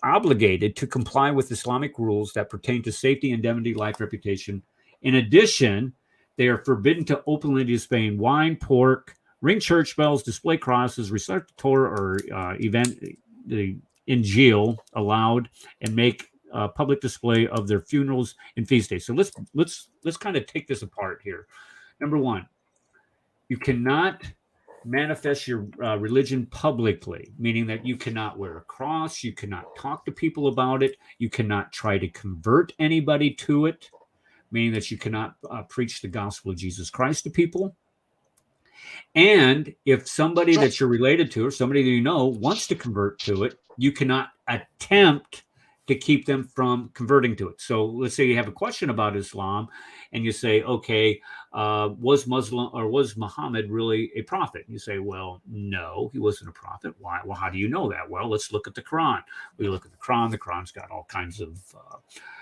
obligated to comply with Islamic rules that pertain to safety, indemnity, life, reputation. In addition, they are forbidden to openly display wine, pork, ring church bells, display crosses, recite the Torah, or the Injil allowed, and make public display of their funerals and feast days. So let's kind of take this apart here. Number 1, you cannot manifest your religion publicly, meaning that you cannot wear a cross, you cannot talk to people about it, you cannot try to convert anybody to it, meaning that you cannot preach the gospel of Jesus Christ to people. And if somebody that you're related to or somebody that you know wants to convert to it, you cannot attempt to keep them from converting to it. So let's say you have a question about Islam and you say, okay, was Muhammad really a prophet? You say, well, no, he wasn't a prophet. Why? Well, how do you know that? Well, let's look at the Quran. We look at the Quran. The Quran's got all kinds of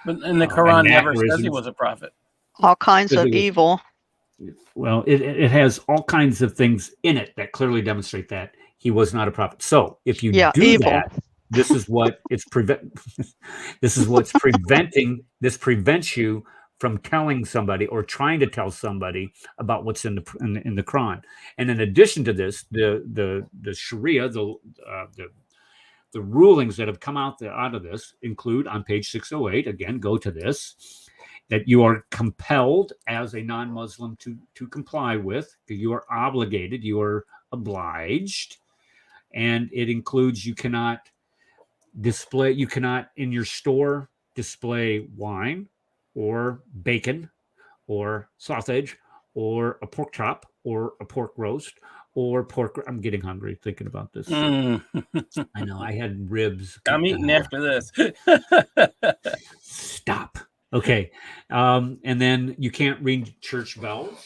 and the Quran never says he was a prophet. All kinds of evil. Well, it has all kinds of things in it that clearly demonstrate that he was not a prophet. So if you do evil. that, this is what this is what's preventing. This prevents you from telling somebody or trying to tell somebody about what's in the Quran. And in addition to this, the Sharia, the rulings that have come out of this include on page 608. Again, go to this. That you are compelled as a non-Muslim to comply with. You are obligated, you are obliged, and it includes you cannot in your store display wine or bacon or sausage or a pork chop or a pork roast or pork. I'm getting hungry thinking about this. I know I had ribs. I'm eating after this. Stop. Okay, and then you can't ring church bells.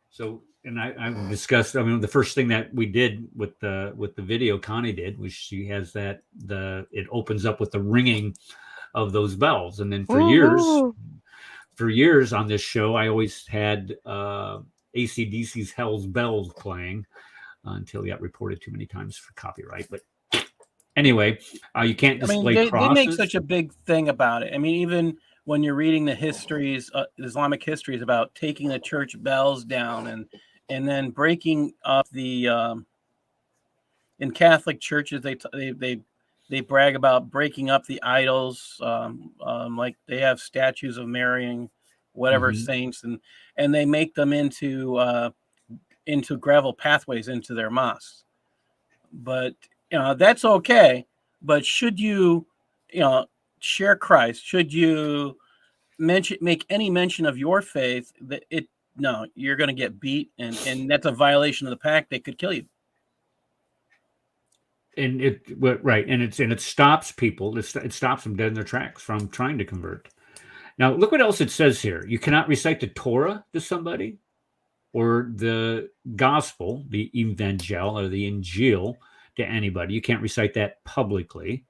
So, and I discussed. The first thing that we did with the video Connie did was she has it opens up with the ringing of those bells, and then for years on this show, I always had AC/DC's "Hell's Bells" playing until it got reported too many times for copyright. But anyway, you can't display crosses. They make such a big thing about it. Even when you're reading the histories, Islamic histories about taking the church bells down and then breaking up the in Catholic churches, they brag about breaking up the idols, like they have statues of Mary and whatever saints, and they make them into gravel pathways into their mosques. But that's okay. But should you share Christ, should you make any mention of your faith, you're going to get beat, and that's a violation of the pact. They could kill you. And it stops people. It stops them dead in their tracks from trying to convert. Now look what else it says here. You cannot recite the Torah to somebody, or the gospel, the evangel or the Injil to anybody. You can't recite that publicly.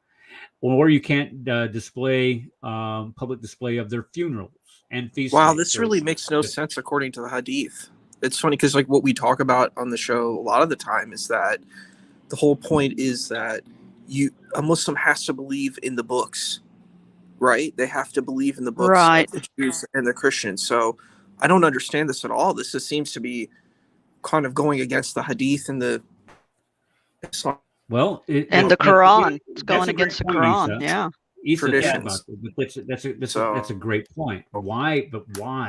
or you can't display public display of their funerals and feast Wow, days. this So really makes no sense according to the Hadith. It's funny because like what we talk about on the show a lot of the time is that the whole point is that a Muslim has to believe in the books, right? They have to believe in the books Right. of the Jews and the Christians. So I don't understand this at all. This just seems to be kind of going against the Hadith and the Islam well, And the Quran. It's going against the Quran. Isa. Yeah. Isa thought traditions. about it, but So- that's a great point. Why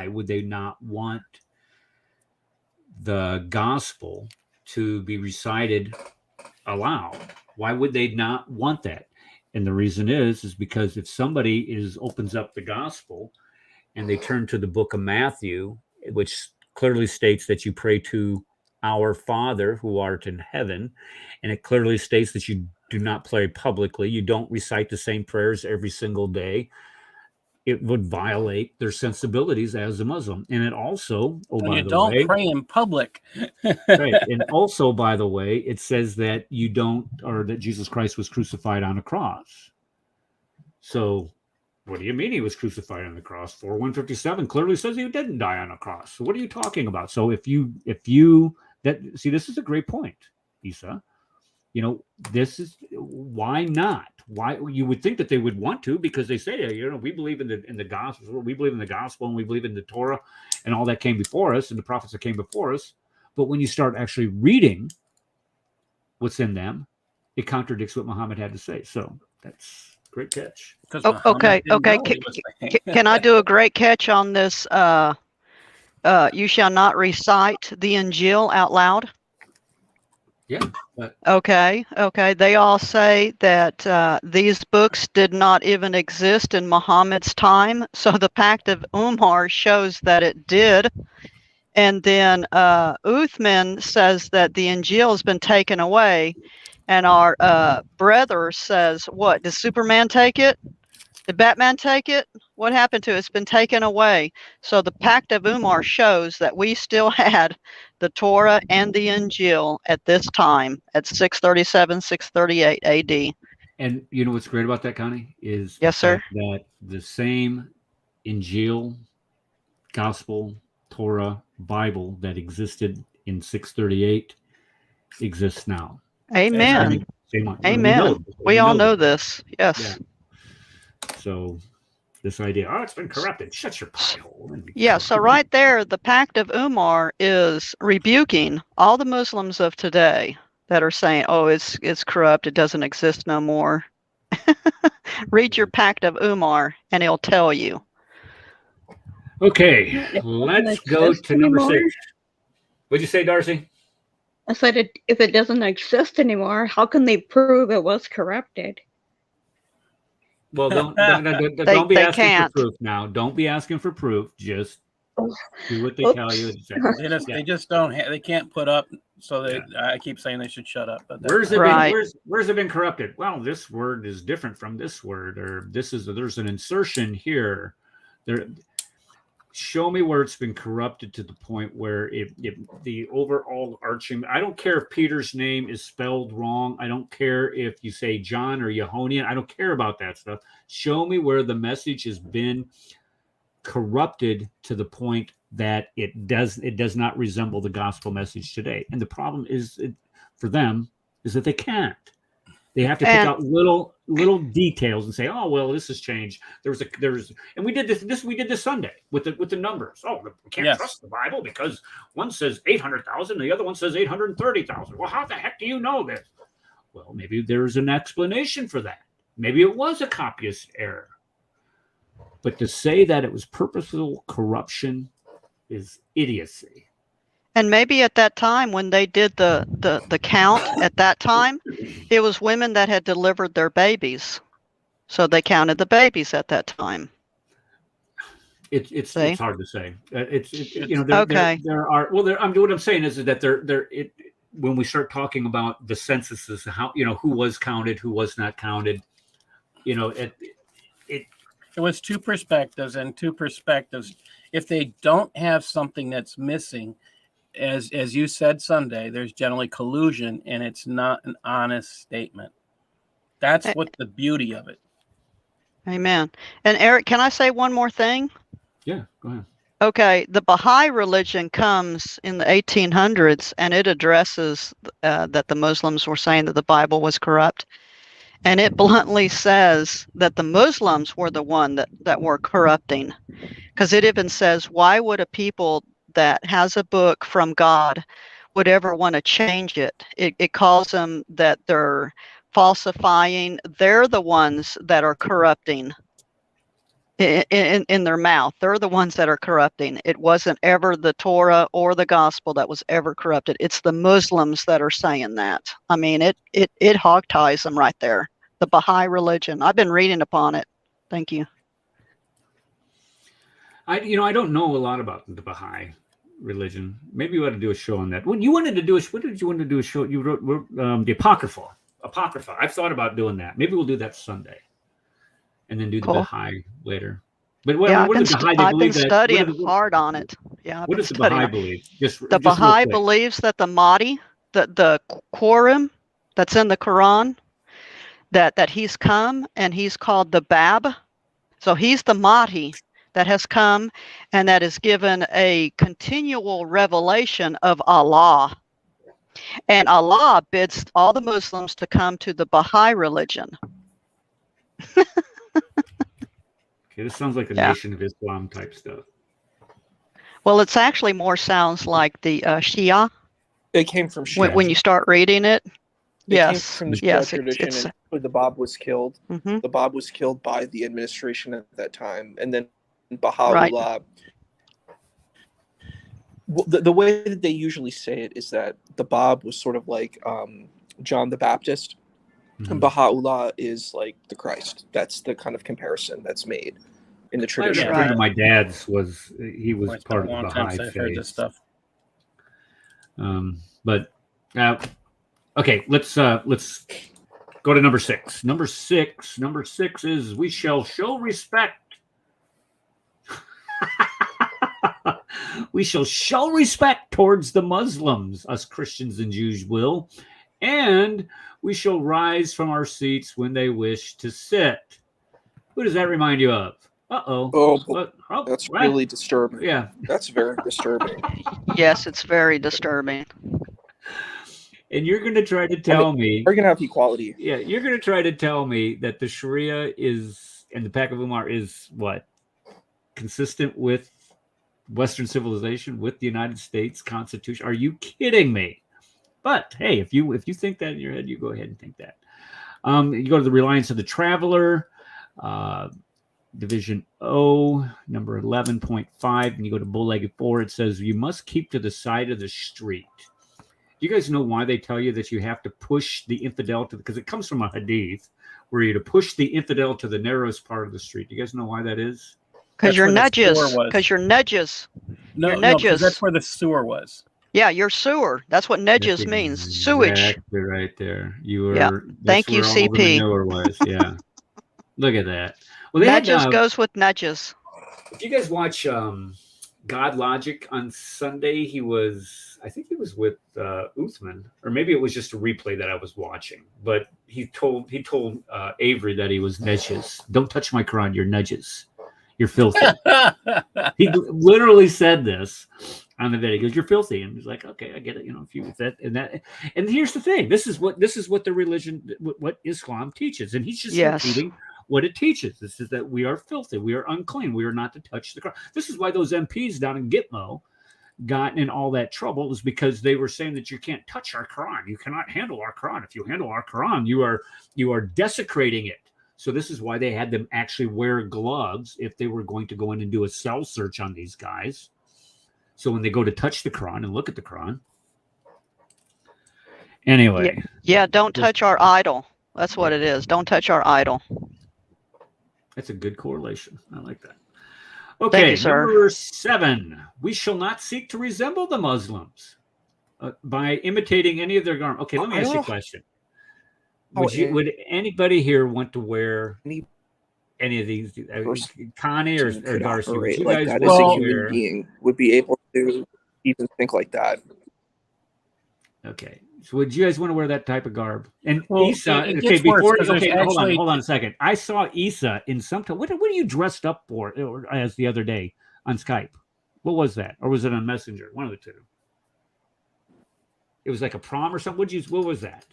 would they not want the gospel to be recited aloud? Why would they not want that? And the reason is because if somebody opens up the gospel and they turn to the book of Matthew, which clearly states that you pray to our Father who art in heaven, and it clearly states that you do not pray publicly, you don't recite the same prayers every single day, it would violate their sensibilities as a Muslim. And it also, And you don't pray in public. right. And also, by the way, it says that that Jesus Christ was crucified on a cross. So what do you mean he was crucified on the cross? 4:157 clearly says he didn't die on a cross. So what are you talking about? So this is a great point, Isa. This is why not? Why you would think that they would want to, because they say, we believe in the gospel, we believe in the gospel, and we believe in the Torah and all that came before us and the prophets that came before us. But when you start actually reading what's in them, it contradicts what Muhammad had to say. So that's a great catch. Oh, okay. Can I do a great catch on this? You shall not recite the Injil out loud. Yeah. Okay. They all say that these books did not even exist in Muhammad's time. So the Pact of Umar shows that it did. And then Uthman says that the Injil has been taken away. And our brother says, what? Did Superman take it? Did Batman take it? What happened to it? It's been taken away. So the Pact of Umar shows that we still had the Torah and the Injil at this time at 637, 638 AD. And you know what's great about that, Connie, is yes, sir, that the same Injil, Gospel, Torah, Bible that existed in 638 exists now. Amen. Same one. Amen. We all know this. Yes. Yeah. So this idea, it's been corrupted. Shut your pie hole. Yeah, so right there, the Pact of Umar is rebuking all the Muslims of today that are saying, it's corrupt, it doesn't exist no more. Read your Pact of Umar and it'll tell you. Okay, let's go to number 6. What'd you say, Darcy? I said, if it doesn't exist anymore, how can they prove it was corrupted? Well, don't be asking for proof now. Don't be asking for proof. Just do what they tell you. They just don't. They can't put up. So I keep saying they should shut up. But where's it been corrupted? Well, this word is different from this word, or there's an insertion here. Show me where it's been corrupted to the point where if the overall arching, I don't care if Peter's name is spelled wrong. I don't care if you say John or Yehonian. I don't care about that stuff. Show me where the message has been corrupted to the point that it does not resemble the gospel message today. And the problem is for them is that they can't. They have to pick out little details and say, "Oh, well, this has changed." And we did this Sunday with the numbers. Oh, we can't trust the Bible because one says 800,000, the other one says 830,000. Well, how the heck do you know this? Well, maybe there's an explanation for that. Maybe it was a copyist error. But to say that it was purposeful corruption is idiocy. And maybe at that time when they did the count at that time, it was women that had delivered their babies. So they counted the babies at that time. It's hard to say. Okay. What I'm saying is that when we start talking about the censuses, how who was counted, who was not counted, it was two perspectives, if they don't have something that's missing, as you said Sunday, there's generally collusion and it's not an honest statement. That's what the beauty of it. Amen. And Eric, can I say one more thing? Yeah, go ahead. Okay, the Baha'i religion comes in the 1800s, and it addresses that the Muslims were saying that the Bible was corrupt. And it bluntly says that the Muslims were the one that were corrupting. Because it even says, why would a people that has a book from God would ever want to change it? It calls them that they're falsifying. They're the ones that are corrupting in their mouth. They're the ones that are corrupting. It wasn't ever the Torah or the gospel that was ever corrupted. It's the Muslims that are saying that. I mean, it hog ties them right there. The Baha'i religion. I've been reading upon it. Thank you. I don't know a lot about the Baha'i religion. Maybe we ought to do a show on that. What did you want to do a show? You wrote the Apocrypha. I've thought about doing that. Maybe we'll do that Sunday, and then do the Baha'i later. But I've Baha'i been studying hard on it. Yeah, what does the Baha'i believe? The Baha'i believes that the Mahdi, the Quran that's in the Quran, that he's come and he's called the Bab. So he's the Mahdi that has come and that is given a continual revelation of Allah. And Allah bids all the Muslims to come to the Baha'i religion. Okay, this sounds like a Nation of Islam type stuff. Well, it's actually more sounds like the Shia. It came from Shia. When you start reading it. Came from the Shia tradition, and the Bab was killed. Mm-hmm. The Bab was killed by the administration at that time, and then Baha'u'llah. The way that they usually say it is that the Bab was sort of like John the Baptist, and Baha'u'llah is like the Christ. That's the kind of comparison that's made in the tradition. A friend of my dad's was part of the Baha'i faith. Heard this stuff. Okay, let's go to number 6. Number six is we shall show respect. We shall show respect towards the Muslims, us Christians and Jews will, and we shall rise from our seats when they wish to sit. Who does that remind you of? That's really disturbing. Yeah, that's very disturbing. Yes, it's very disturbing. And you're going to try to tell me we're going to have equality. Yeah, you're going to try to tell me that the Sharia is and the Pact of Umar is what? Consistent with Western civilization, with the United States Constitution? Are you kidding me? But hey, if you think that in your head, you go ahead and think that. You go to the Reliance of the Traveler, Division O, number 11.5, and you go to Bull-Legged 4. It says you must keep to the side of the street. Do you guys know why they tell you that you have to push the infidel to? Because it comes from a hadith where you're to push the infidel to the narrowest part of the street. Do you guys know why that is? Because you're nudges. Because you're nudges. No, because that's where the sewer was. Yeah, your sewer. That's what nudges means. Sewage. Exactly right there. You were. Yeah. Thank you, CP. Was. Yeah. Look at that. Well, nudges goes with nudges. If you guys watch God Logic on Sunday, I think he was with Uthman, or maybe it was just a replay that I was watching. But he told Avery that he was nudges. Don't touch my Quran. You're nudges. You're filthy. He literally said this on the video. He goes, "You're filthy," and he's like, "Okay, I get it. And here's the thing. This is what the religion, what Islam teaches, and he's just repeating what it teaches. This is that we are filthy, we are unclean, we are not to touch the Quran. This is why those MPs down in Gitmo got in all that trouble, is because they were saying that you can't touch our Quran. You cannot handle our Quran. If you handle our Quran, you are desecrating it. So this is why they had them actually wear gloves if they were going to go in and do a cell search on these guys. So when they go to touch the Quran and look at the Quran. Anyway. Yeah, don't touch our idol. That's what it is. Don't touch our idol. That's a good correlation. I like that. Okay, you, sir. Number 7. We shall not seek to resemble the Muslims by imitating any of their garments. Okay, let me ask you a question. Would anybody here want to wear any of these? Connie or Darcy? Would you guys that as a human being would be able to even think like that? Okay. So would you guys want to wear that type of garb? And Well, Isa, it okay, gets worse before 'cause there's actually- hold on a second. I saw Isa in some what are you dressed up for as the other day on Skype? What was that? Or was it on Messenger? One of the two. It was like a prom or something. What was that?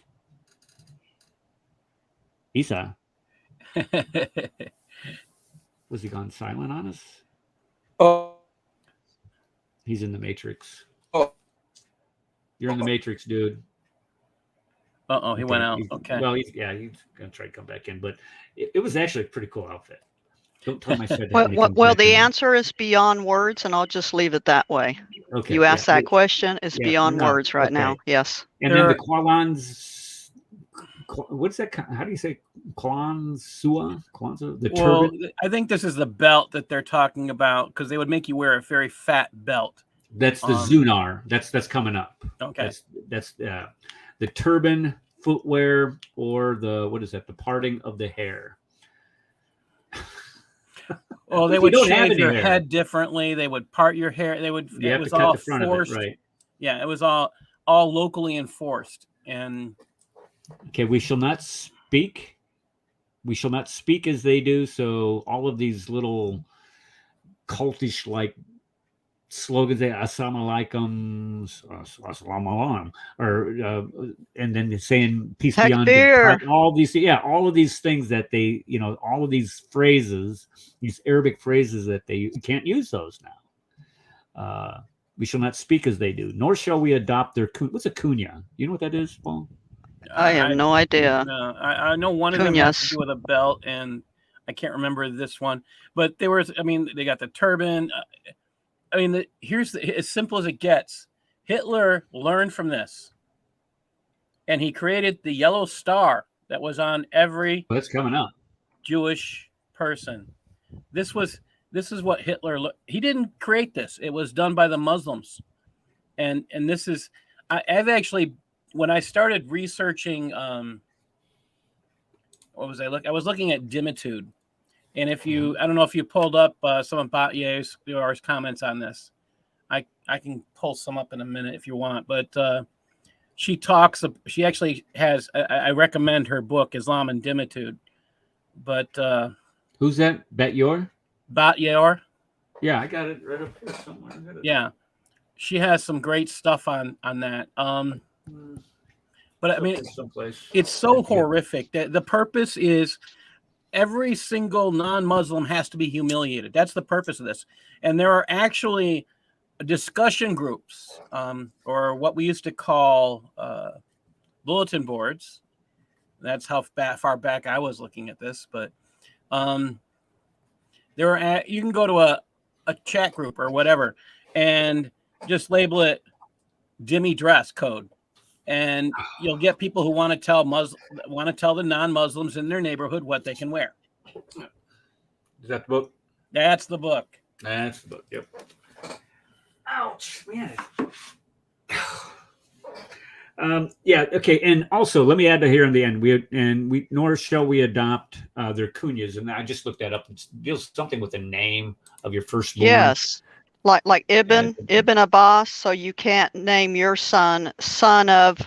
Isa. Was he gone silent on us? Oh, He's in the Matrix. oh. You're in the Matrix, dude. Uh-oh, he went out. Okay. Well, he's gonna try to come back in, but it was actually a pretty cool outfit. Don't tell him I said that. Well, when he comes well, back the in. answer is beyond words, and I'll just leave it that way. Okay, You asked yeah. that question. It's Yeah, beyond no, words right okay. now. Yes. And then the Kwalans, what's that? How do you say Kwanzaa? The Well, turban? I think this is the belt that they're talking about because they would make you wear a very fat belt. That's the Zunar. That's coming up. Okay. That's the turban, footwear, or what is that? The parting of the hair. Well, they You would don't have shave any your hair. head differently. They would part your hair. They would. You It have was to cut all the front forced. of it, right? Yeah, it was all locally enforced. And Okay, we shall not speak. We shall not speak as they do. So all of these little cultish like slogans, assalamu alaikum, assalamu alaikum, or and then saying peace be unto Takbir. all of these things that they, all of these phrases, these Arabic phrases that they can't use those now. We shall not speak as they do, nor shall we adopt their what's a kunya? You know what that is, Paul? I have no idea. No, I know one of them has to Kunyas. do with a belt, and I can't remember this one. But there was, they got the turban. Here's as simple as it gets. Hitler learned from this, and he created the yellow star that was on every Well, that's coming up. Jewish person. This is what Hitler. He didn't create this. It was done by the Muslims, and this is. I've actually, when I started researching, what was I look? I was looking at dimitude, and if you, I don't know if you pulled up some of Batye's comments on this. I can pull some up in a minute if you want, but she talks. She actually has. I recommend her book Islam and Dimitude. But who's that? Batyor? Batyor. Yeah, I got it right up here somewhere. Yeah, she has some great stuff on that. But it's so horrific that the purpose is every single non-Muslim has to be humiliated. That's the purpose of this. And there are actually discussion groups, or what we used to call bulletin boards. That's how far back I was looking at this. But there are you can go to a chat group or whatever and just label it Dhimmi dress code. And you'll get people who want to tell the non-Muslims in their neighborhood what they can wear. Is that the book? That's the book. That's the book. Yep. Ouch, man. Yeah. Okay. And also, let me add to here in the end. Nor shall we adopt their kunyas. And I just looked that up. It deals something with the name of your firstborn. Yes. Like Ibn Abbas, so you can't name your son of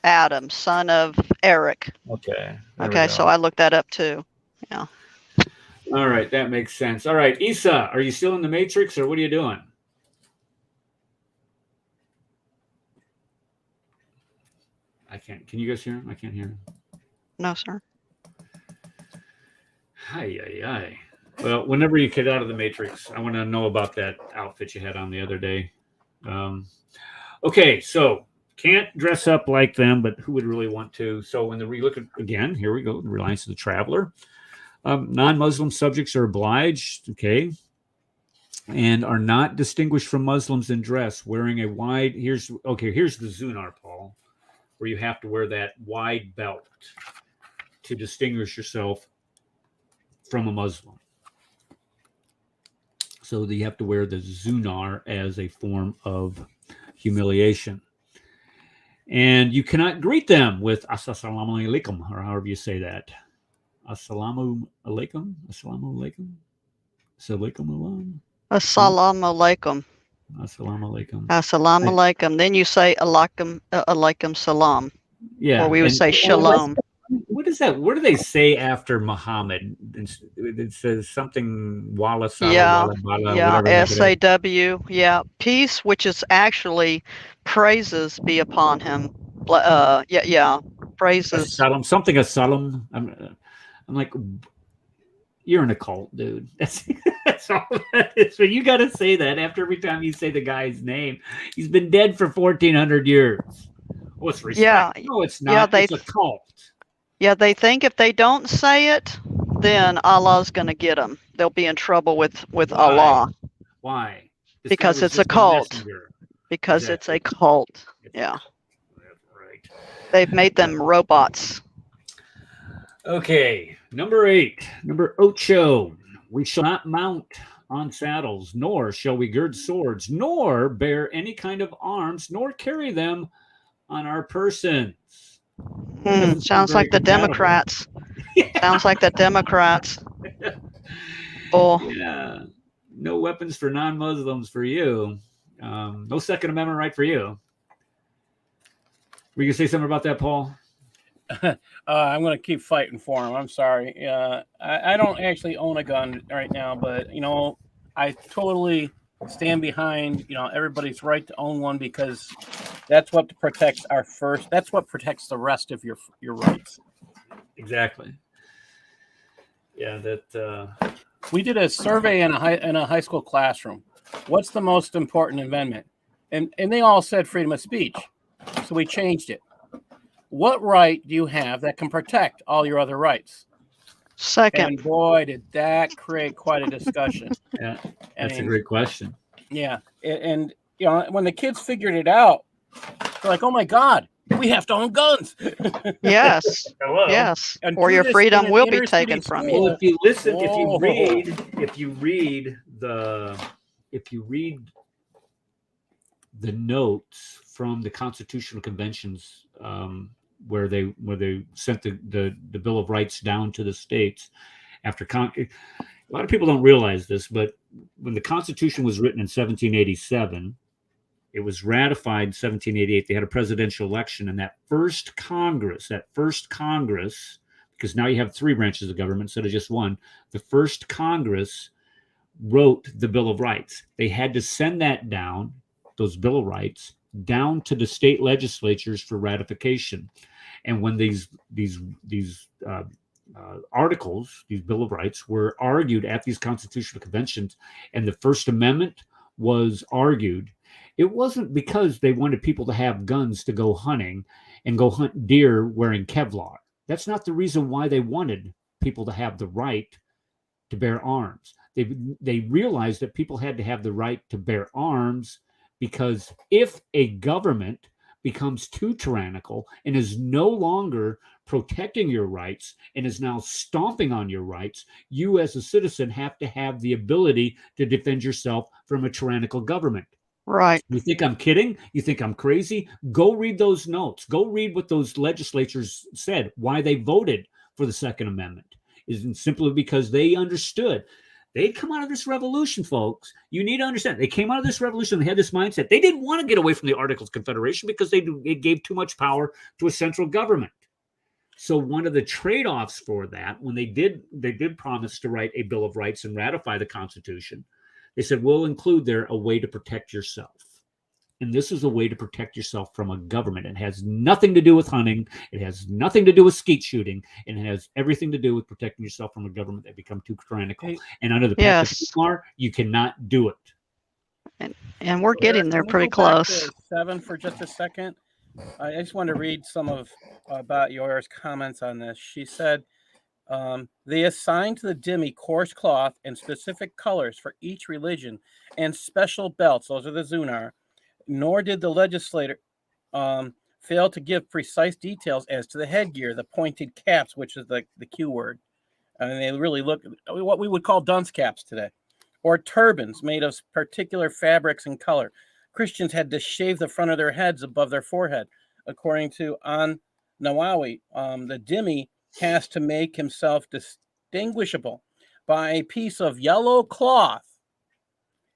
Adam, son of Eric. Okay. Okay, so I looked that up too. Yeah. All right, that makes sense. All right, Isa, are you still in the Matrix, or what are you doing? I can't. Can you guys hear him? I can't hear him. No, sir. Hi. Well, whenever you get out of the Matrix, I want to know about that outfit you had on the other day. Okay, so can't dress up like them, but who would really want to? So when we look at, again, here we go, the reliance of the traveler. Non-Muslim subjects are obliged, okay, and are not distinguished from Muslims in dress, wearing a wide, here's the Zunar, Paul, where you have to wear that wide belt to distinguish yourself from a Muslim. So you have to wear the Zunar as a form of humiliation. And you cannot greet them with Assalamu alaikum, or however you say that. Assalamu alaikum? Assalamu alaikum? Assalamu alaikum? Assalamu alaikum. Assalamu alaikum. Assalamu alaikum. Then you say alaikum salam. Yeah. Or we would say shalom. What is that? What do they say after Muhammad? It says something wala sala Yeah, wala bala, yeah, whatever. SAW. Yeah, peace, which is actually praises be upon him. Praises. Assalam, something assalam. I'm like, you're in a cult, dude. That's all that is. So you got to say that after every time you say the guy's name. He's been dead for 1,400 years. Oh, it's respect. Yeah, No, it's not. yeah, It's a cult. Yeah, they think if they don't say it, then Allah's going to get them. They'll be in trouble with Why? Allah. Why? This guy Because was it's a just cult. messenger. Because Exactly. it's a cult. Yeah. Right. They've made them robots. Okay, number 8. Number ocho. We shall not mount on saddles, nor shall we gird swords, nor bear any kind of arms, nor carry them on our persons. Doesn't sound Sounds very like the compatible. Democrats. Sounds like the Democrats. Oh, Yeah. No weapons for non-Muslims for you. No Second Amendment right for you. Were you going to say something about that, Paul? I'm going to keep fighting for him. I'm sorry. I don't actually own a gun right now, but, you know, I totally stand behind, you know, everybody's right to own one, because that's what protects our first. That's what protects the rest of your rights. Exactly. Yeah, that. We did a survey in a high school classroom. What's the most important amendment? And they all said freedom of speech. So we changed it. What right do you have that can protect all your other rights? second. And boy, did that create quite a discussion. Yeah, that's a great question. Yeah, and you know, when the kids figured it out, they're like, "Oh my God, we have to own guns." Yes. Hello. Yes. And Or do your this freedom in an will be inner city taken from school. Well, if you listen, if Whoa. you read the notes from the Constitutional Conventions, where they sent the Bill of Rights down to the states after a lot of people don't realize this, but when the Constitution was written in 1787, it was ratified in 1788. They had a presidential election, and that first Congress, because now you have 3 branches of government instead of just one, the first Congress wrote the Bill of Rights. They had to send that down, those Bill of Rights, down to the state legislatures for ratification. And when these articles, these Bill of Rights, were argued at these constitutional conventions, and the First Amendment was argued, it wasn't because they wanted people to have guns to go hunting and go hunt deer wearing Kevlar. That's not the reason why they wanted people to have the right to bear arms. They realized that people had to have the right to bear arms because if a government becomes too tyrannical and is no longer protecting your rights and is now stomping on your rights, you as a citizen have to have the ability to defend yourself from a tyrannical government. Right. You think I'm kidding? You think I'm crazy? Go read those notes. Go read what those legislatures said, why they voted for the Second Amendment. Isn't simply because they understood. They'd come out of this revolution, folks. You need to understand. They came out of this revolution. They had this mindset. They didn't want to get away from the Articles of Confederation because it gave too much power to a central government. So one of the trade-offs for that, when they did promise to write a Bill of Rights and ratify the Constitution, they said, we'll include there a way to protect yourself. And this is a way to protect yourself from a government. It has nothing to do with hunting. It has nothing to do with skeet shooting. And it has everything to do with protecting yourself from a government that become too tyrannical. And under the Pact of Umar, you cannot do it. And we're getting there pretty close. 7 for just a second. I just want to read some about yours comments on this. She said, they assigned to the dhimmi coarse cloth and specific colors for each religion and special belts. Those are the zunar. Nor did the legislator fail to give precise details as to the headgear, the pointed caps, which is the Q word. And they really look what we would call dunce caps today, or turbans made of particular fabrics and color. Christians had to shave the front of their heads above their forehead. According to An Nawawi, the dhimmi has to make himself distinguishable by a piece of yellow cloth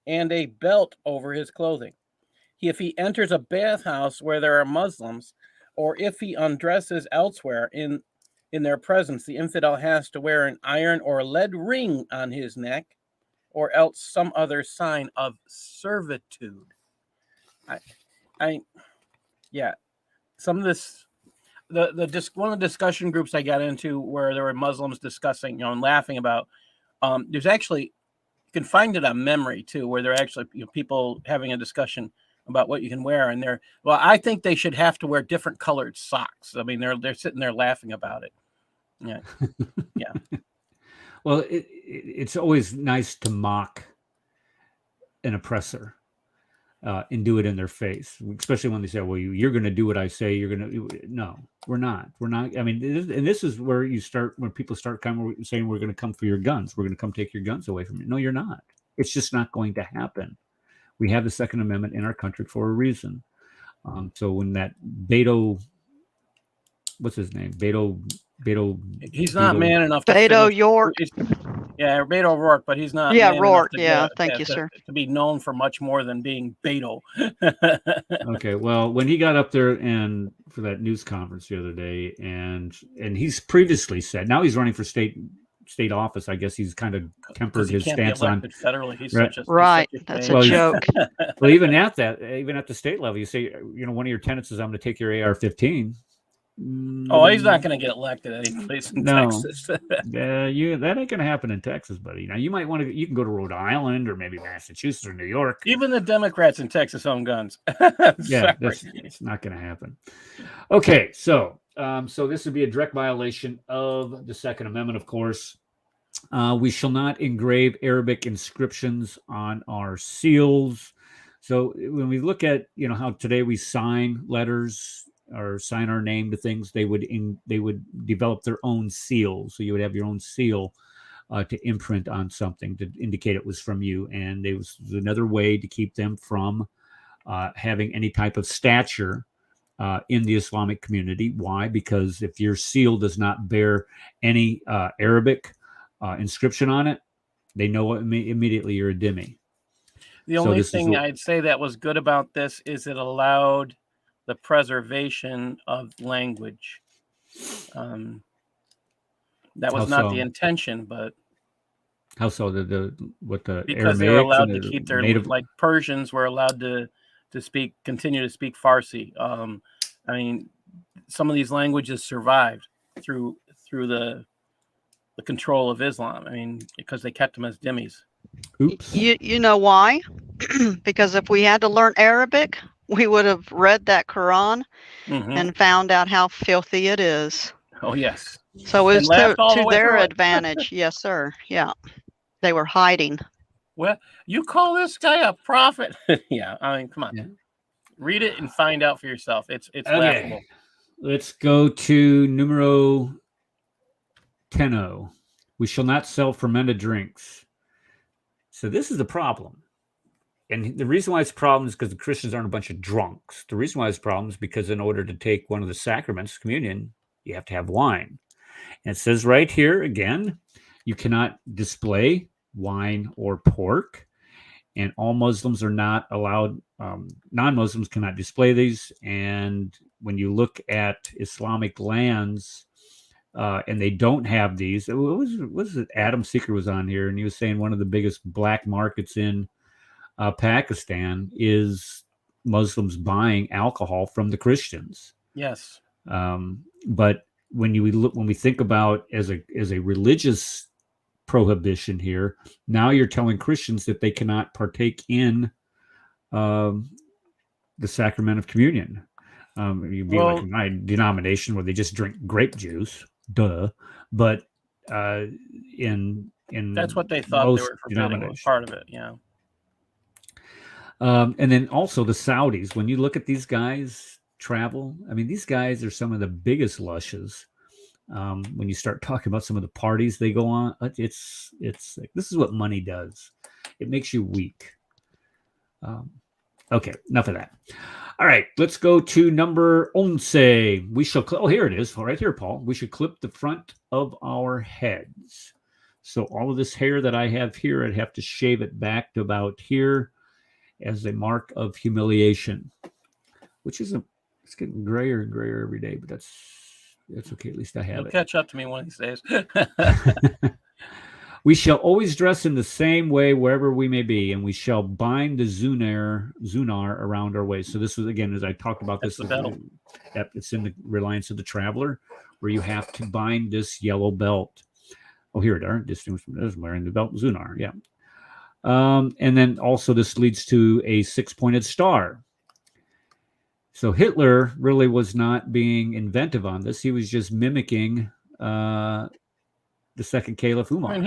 and a belt over his clothing. If he enters a bathhouse where there are Muslims, or if he undresses elsewhere in their presence, the infidel has to wear an iron or lead ring on his neck, or else some other sign of servitude. Yeah, some of this, one of the discussion groups I got into where there were Muslims discussing, and laughing about. There's actually, you can find it on Memory too, where they're actually people having a discussion about what you can wear, and I think they should have to wear different colored socks. I mean, they're sitting there laughing about it. Yeah, yeah. Well, it's always nice to mock an oppressor and do it in their face, especially when they say, well, you're going to do what I say. You're going to. No, we're not. We're not. I mean, and this is where when people start saying, we're going to come for your guns. We're going to come take your guns away from you. No, you're not. It's just not going to happen. We have the Second Amendment in our country for a reason. So when that Beto, what's his name? Beto. He's not man enough. Beto York. Yeah, Beto O'Rourke, but he's not. Yeah, man Rourke. enough Yeah, thank you, sir. To be known for much more than being Beto. Okay, well, when he got up there and for that news conference the other day, and he's previously said, now he's running for state office. I guess he's kind of tempered his stance on federally. He's right. That's a joke. Well, even at the state level, you say, one of your tenants is, I'm going to take your AR-15. Oh, he's not going to get elected any place in Texas. That ain't going to happen in Texas, buddy. Now you might want to. You can go to Rhode Island or maybe Massachusetts or New York. Even the Democrats in Texas own guns. Yeah, it's not going to happen. Okay, so this would be a direct violation of the Second Amendment, of course. We shall not engrave Arabic inscriptions on our seals. So when we look at how today we sign letters or sign our name to things, they would develop their own seal. So you would have your own seal to imprint on something to indicate it was from you. And it was another way to keep them from having any type of stature in the Islamic community. Why? Because if your seal does not bear any Arabic inscription on it, they know immediately you're a dhimmi. The only thing I'd say that was good about this is it allowed the preservation of language. That was not the intention, but how so? Because Aramaics they were allowed to the keep their native, like Persians were allowed to continue to speak Farsi. I mean, some of these languages survived through the control of Islam. I mean, because they kept them as dhimmis. Oops. You know why? Because if we had to learn Arabic, we would have read that Quran and found out how filthy it is. Oh, yes. So it was to their advantage. Yes, sir. Yeah. They were hiding. Well, you call this guy a prophet? Yeah. I mean, come on. Yeah. Read it and find out for yourself. It's laughable. Let's go to numero 10. We shall not sell fermented drinks. So this is the problem. And the reason why it's a problem is because the Christians aren't a bunch of drunks. The reason why it's a problem is because in order to take one of the sacraments, communion, you have to have wine. And it says right here, again, you cannot display wine or pork. And all Muslims are not allowed, non-Muslims cannot display these. And when you look at Islamic lands, and they don't have these, what was it? Adam Seeker was on here, and he was saying one of the biggest black markets in Pakistan is Muslims buying alcohol from the Christians. Yes. But when we think about as a religious prohibition here, now you're telling Christians that they cannot partake in the sacrament of communion. You'd be like my denomination where they just drink grape juice, duh. But in that's what they thought they were forbidding was part of it, yeah. And then also the Saudis, when you look at these guys travel, I mean, these guys are some of the biggest lushes. When you start talking about some of the parties they go on, it's like, this is what money does. It makes you weak. Okay, enough of that. All right, let's go to number 11. We shall, here it is, right here, Paul. We should clip the front of our heads. So all of this hair that I have here, I'd have to shave it back to about here as a mark of humiliation, which is it's getting grayer and grayer every day, but that's okay. At least I have You'll it. catch up to me one of these days. We shall always dress in the same way wherever we may be, and we shall bind the zunar around our waist. So this was, again, as I talked about, That's this the belt. It's in the Reliance of the Traveler, where you have to bind this yellow belt. Oh, here it are. Distinguished from this, wearing the belt zunar. Yeah. And then also this leads to a 6-pointed star. So Hitler really was not being inventive on this. He was just mimicking the second caliph Umar. And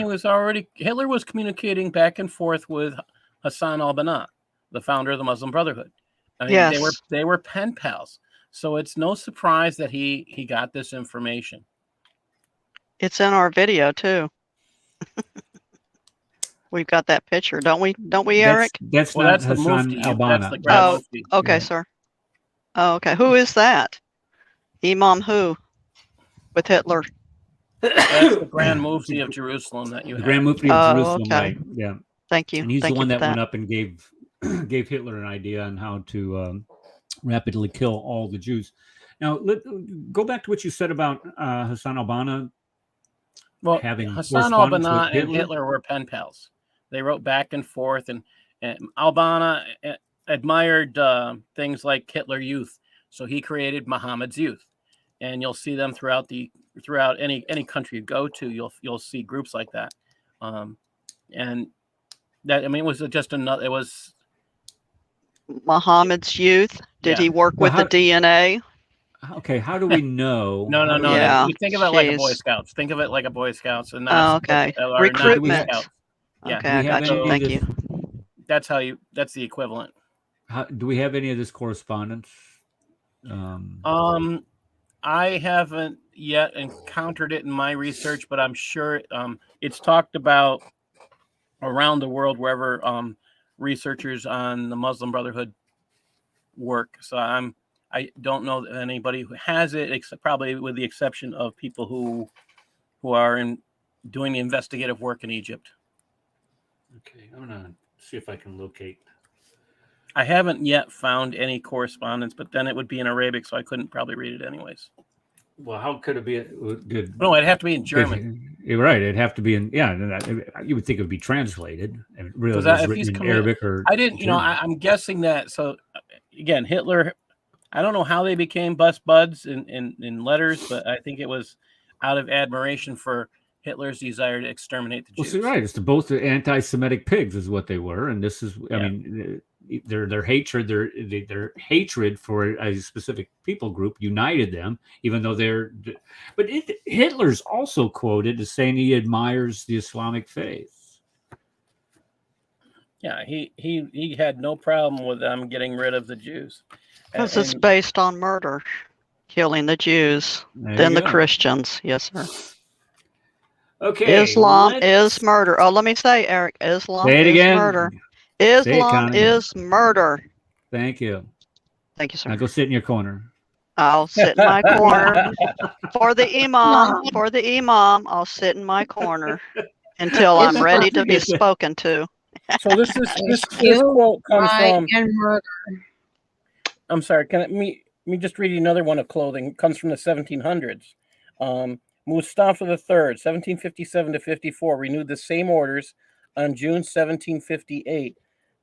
Hitler was communicating back and forth with Hassan al-Banna, the founder of the Muslim Brotherhood. I mean, Yes. they were pen pals. So it's no surprise that he got this information. It's in our video too. We've got that picture, don't we, Eric? That's Well, not that's the Hassan Mufti. al-Banna. That's the Grand Mufti. Okay, Yeah. sir. Oh, okay. Who is that? Imam who? With Hitler. That's the Grand Mufti of Jerusalem that you The have. Grand Mufti of Oh, Jerusalem, okay. right? Yeah. Thank you. And he's Thank the one you for that went up and gave Hitler an idea on how to rapidly kill all the Jews. Now, go back to what you said about Hassan al-Banna. Well, having Hassan correspondence al-Banna with and Hitler were pen pals. They wrote back and forth, and al-Banna admired things like Hitler Youth, so he created Muhammad's Youth, and you'll see them throughout any country you go to. You'll see groups like that, and that, I mean, it was just another. It was Muhammad's Youth. Did Yeah. he work with the DNA? Okay, how do we know? No. How do we know? Yeah. You think of it like a Boy Jeez. Scouts. Think of it like a Boy Scouts, and Oh, not okay. or not Recruitment. Scouts. Yeah. Okay, I Do we have got you. any Thank of you. this- That's the equivalent. Do we have any of this correspondence? I haven't yet encountered it in my research, but I'm sure it's talked about around the world wherever researchers on the Muslim Brotherhood work. So I don't know anybody who has it, except probably with the exception of people who are doing the investigative work in Egypt. Okay, I'm gonna see if I can locate. I haven't yet found any correspondence, but then it would be in Arabic, so I couldn't probably read it anyways. Well, how could it be good? No, it'd have to be in German. You're right. It'd have to be in. Yeah, you would think it would be translated. And really, Because it's if he's written in coming- Arabic or. I didn't, German. I'm guessing that. So again, Hitler, I don't know how they became best buds in letters, but I think it was out of admiration for Hitler's desire to exterminate the Jews. Well, so right, it's both the anti-Semitic pigs is what they were, and this is, I Yeah. mean, their hatred, their hatred for a specific people group united them, even though but Hitler's also quoted as saying he admires the Islamic faith. Yeah, he had no problem with them getting rid of the Jews. Because it's And- based on murder, killing the Jews, There then you the go. Christians. Yes, sir. Okay, Islam let's is murder. Oh, let me say, Eric, Islam say it is again. murder. Say it, Islam Connie. is murder. Thank you. Thank you, sir. Now go sit in your corner. I'll sit in my corner for the imam. For the imam, I'll sit in my corner until I'm ready to be spoken to. So this Kill, quote comes lie, from. and murder. I'm sorry. Let me just read you another one of clothing. It comes from the 1700s. Mustafa III, 1757 to 54, renewed the same orders on June 1758,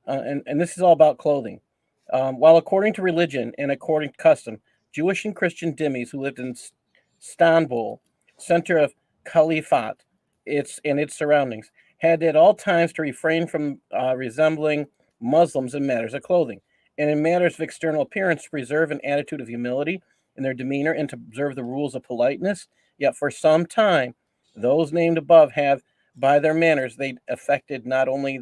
and this is all about clothing. While according to religion and according to custom, Jewish and Christian dhimmis who lived in Istanbul, center of caliphate, its surroundings, had at all times to refrain from resembling Muslims in matters of clothing, and in matters of external appearance to preserve an attitude of humility in their demeanor and to observe the rules of politeness. Yet for some time, those named above have, by their manners, they affected not only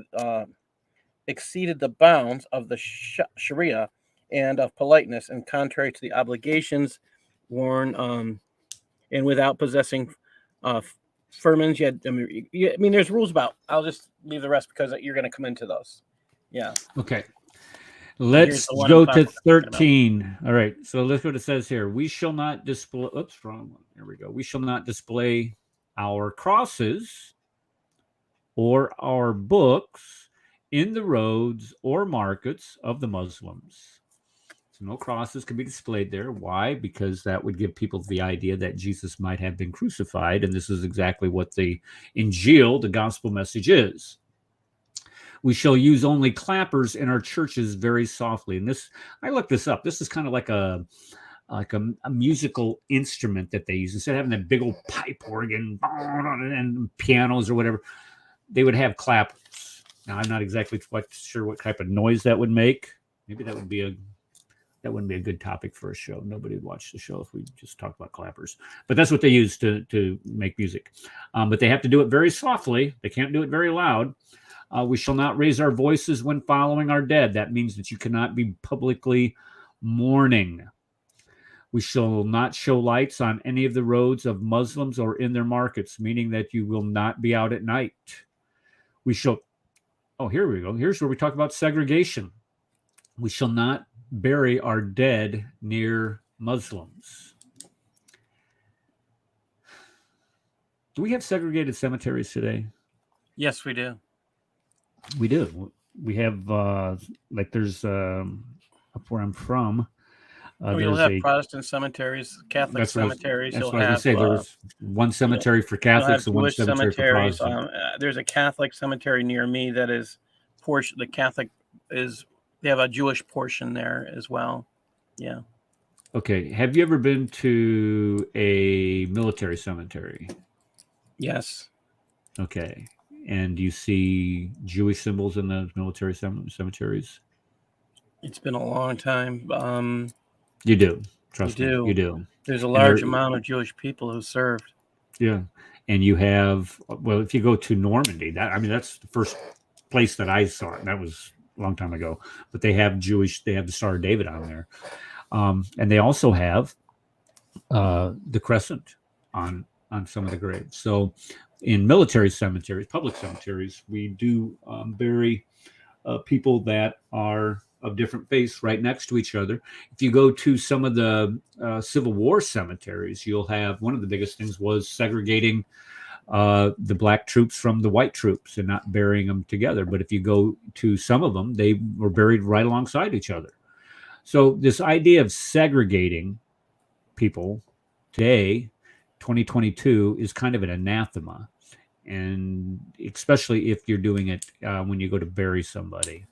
exceeded the bounds of the Sharia and of politeness, and contrary to the obligations worn, and without possessing firmans. Yet, I mean, there's rules about. I'll just leave the rest because you're going to come into those. Yeah. Okay. Here's Let's the one go I'm to talking about. 13. All right. So look what it says here. We shall not display. Oops, wrong one. There we go. We shall not display our crosses or our books in the roads or markets of the Muslims. So no crosses can be displayed there. Why? Because that would give people the idea that Jesus might have been crucified, and this is exactly what the Injil, the gospel message, is. We shall use only clappers in our churches very softly. And this, I looked this up. This is kind of like a musical instrument that they use. Instead of having that big old pipe organ and pianos or whatever, they would have clappers. Now, I'm not exactly sure what type of noise that would make. Maybe that wouldn't be a good topic for a show. Nobody would watch the show if we just talked about clappers. But that's what they use to make music. But they have to do it very softly. They can't do it very loud. We shall not raise our voices when following our dead. That means that you cannot be publicly mourning. We shall not show lights on any of the roads of Muslims or in their markets, meaning that you will not be out at night. We shall, here we go. Here's where we talk about segregation. We shall not bury our dead near Muslims. Do we have segregated cemeteries today? Yes, we do. We do. We have, there's, up where I'm from, You'll have Protestant cemeteries, Catholic cemeteries. That's what I was going to say. There was one cemetery for Catholics and one cemetery for Protestants. There's a Catholic cemetery near me that is the Catholic is, they have a Jewish portion there as well. Yeah. Okay. Have you ever been to a military cemetery? Yes. Okay. And you see Jewish symbols in those military cemeteries? It's been a long time. You do. Trust me. You do. There's a large amount of Jewish people who served. Yeah. And you have, well, if you go to Normandy, that's the first place that I saw it. That was a long time ago. But they have the Star of David on there. And they also have the Crescent on some of the graves. So in military cemeteries, public cemeteries, we do bury people that are of different faiths right next to each other. If you go to some of the Civil War cemeteries, you'll have, one of the biggest things was segregating the black troops from the white troops and not burying them together. But if you go to some of them, they were buried right alongside each other. So this idea of segregating people today, 2022, is kind of an anathema. And especially if you're doing it when you go to bury somebody.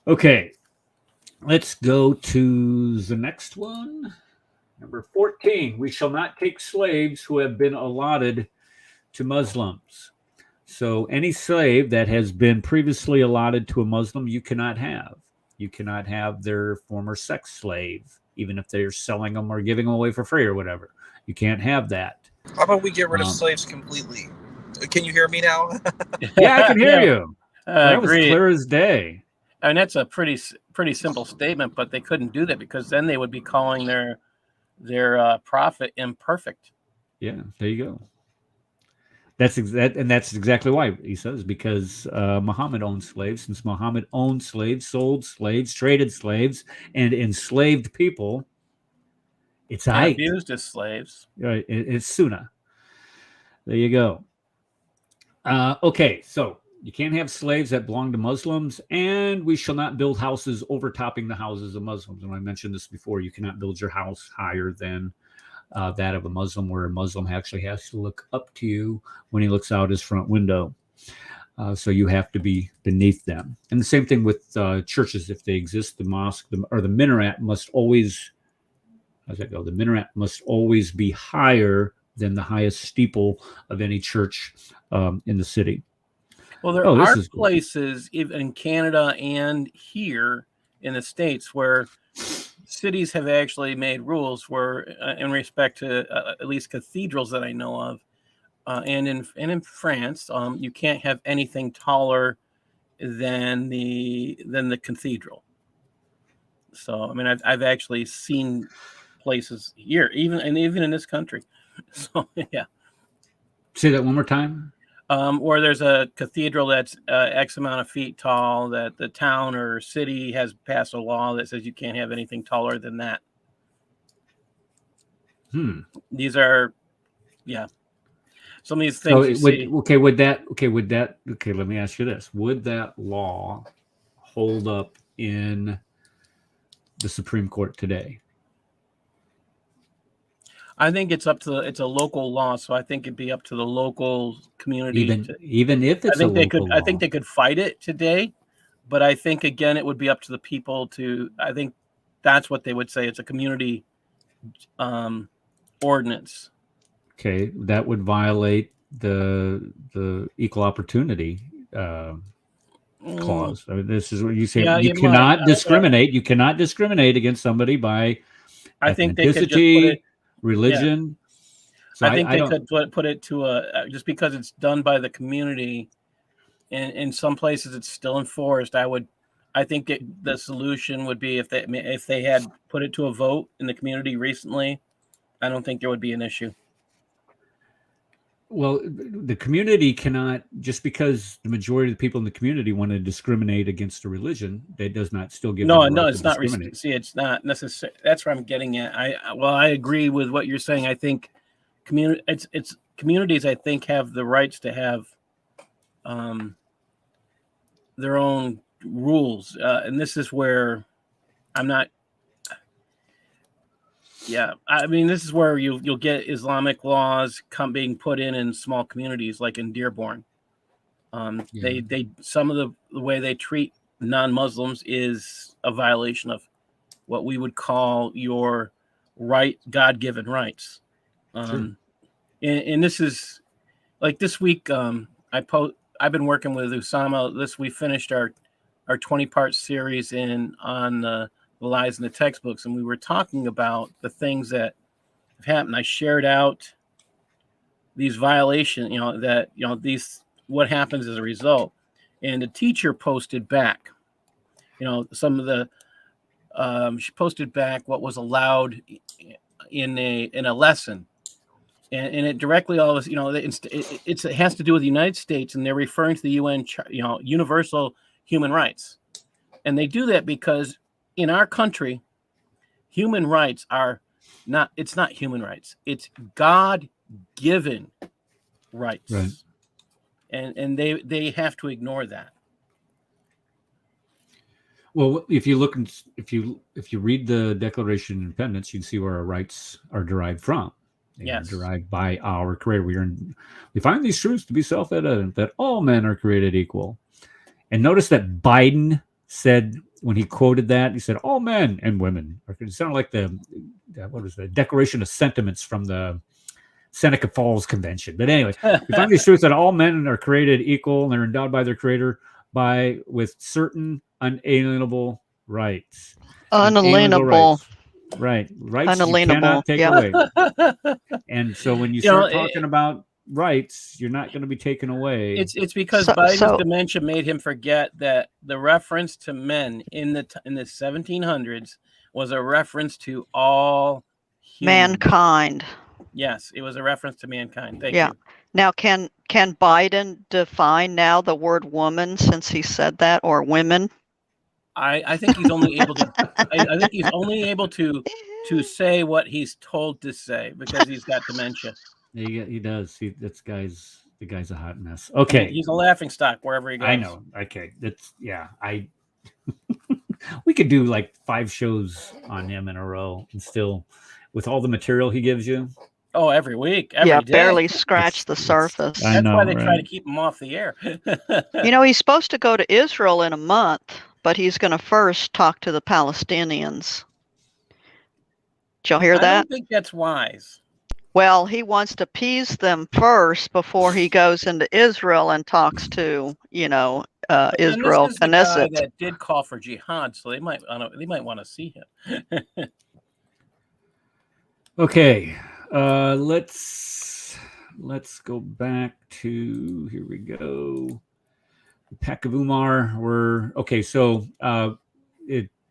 Okay, let's go to the next one. Number 14, we shall not take slaves who have been allotted to Muslims. So any slave that has been previously allotted to a Muslim, you cannot have. You cannot have their former sex slave, even if they're selling them or giving them away for free or whatever. You can't have that. How about we get rid of slaves completely? Can you hear me now? Yeah, I can hear you. That was Agreed. clear as day. And that's a pretty simple statement, but they couldn't do that because then they would be calling their prophet imperfect. Yeah, there you go. That's exactly why he says, because Muhammad owned slaves. Since Muhammad owned slaves, sold slaves, traded slaves, and enslaved people, it's abused as slaves. Right, it's sunnah. There you go. Okay, so you can't have slaves that belong to Muslims, and we shall not build houses overtopping the houses of Muslims. And I mentioned this before. You cannot build your house higher than that of a Muslim, where a Muslim actually has to look up to you when he looks out his front window. So you have to be beneath them. And the same thing with churches, if they exist. The mosque or the minaret must always, how's that go? The minaret must always be higher than the highest steeple of any church in the city. Well, there are places even in Canada and here in the States where cities have actually made rules where, in respect to at least cathedrals that I know of, and in France, you can't have anything taller than the cathedral. So, I mean, I've actually seen places here, even in this country. So, yeah. Say that one more time. Where there's a cathedral that's X amount of feet tall, that the town or city has passed a law that says you can't have anything taller than that. These are, yeah. some of these So things you see. Let me ask you this: would that law hold up in the Supreme Court today? I think it's a local law, so I think it'd be up to the local community. Even if it's a local law. I think they could fight it today, but I think again it would be up to the people to. I think that's what they would say. It's a community ordinance. Okay, that would violate the equal opportunity clause. I mean, this is what you say. Yeah, you it cannot might. discriminate. You cannot discriminate against somebody by I think they could just put it. Religion. So I think they could put it to just because it's done by the community, and in some places it's still enforced. I think the solution would be if they had put it to a vote in the community recently. I don't think there would be an issue. Well, the community cannot, just because the majority of the people in the community want to discriminate against a religion, that does not still give them the right it's to not. discriminate. See, it's not necessary. That's where I'm getting at. I agree with what you're saying. I think communities. I think have the rights to have their own rules, and this is where I'm not. Yeah, I mean, this is where you'll get Islamic laws being put in small communities, like in Dearborn. They some of the way they treat non-Muslims is a violation of what we would call your God-given rights. Sure. And this is like this week. I've been working with Usama. We finished our 20-part series on the lies in the textbooks, and we were talking about the things that have happened. I shared out these violations, what happens as a result, and the teacher posted back, some of the she posted back what was allowed in a lesson, and it directly all this, it has to do with the United States, and they're referring to the UN, universal human rights, and they do that because in our country, human rights it's not human rights. It's God-given rights. Right. And they have to ignore that. Well, if you look and if you read the Declaration of Independence, you can see where our rights are derived from. They are derived by our Creator. We find these truths to be self-evident that all men are created equal. And notice that Biden said, when he quoted that, he said, all men and women. It sounded like the Declaration of Sentiments from the Seneca Falls Convention. But anyway, we find these truths that all men are created equal and they're endowed by their Creator with certain unalienable rights. Unalienable. Rights unalienable. You cannot take away. And so when you start talking about rights, you're not going to be taken away. It's because Biden's dementia made him forget that the reference to men in the 1700s was a reference to all mankind. Yes, it was a reference to mankind. Thank you. Now, can Biden define now the word woman since he said that, or women? I think he's only able to. I think he's only able to say what he's told to say because he's got dementia. He does. The guy's a hot mess. Okay, he's a laughingstock wherever he goes. I know. Okay, we could do like 5 shows on him in a row, and still, with all the material he gives you. Oh, every week, every day. Barely scratch the surface. That's why they try to keep him off the air. He's supposed to go to Israel in a month, but he's going to first talk to the Palestinians. Did y'all hear that? I don't think that's wise. Well, he wants to appease them first before he goes into Israel and talks to, Israel Knesset. The guy that did call for jihad, so they might want to see him. Okay, let's go back to, here we go. The Pact of Umar. So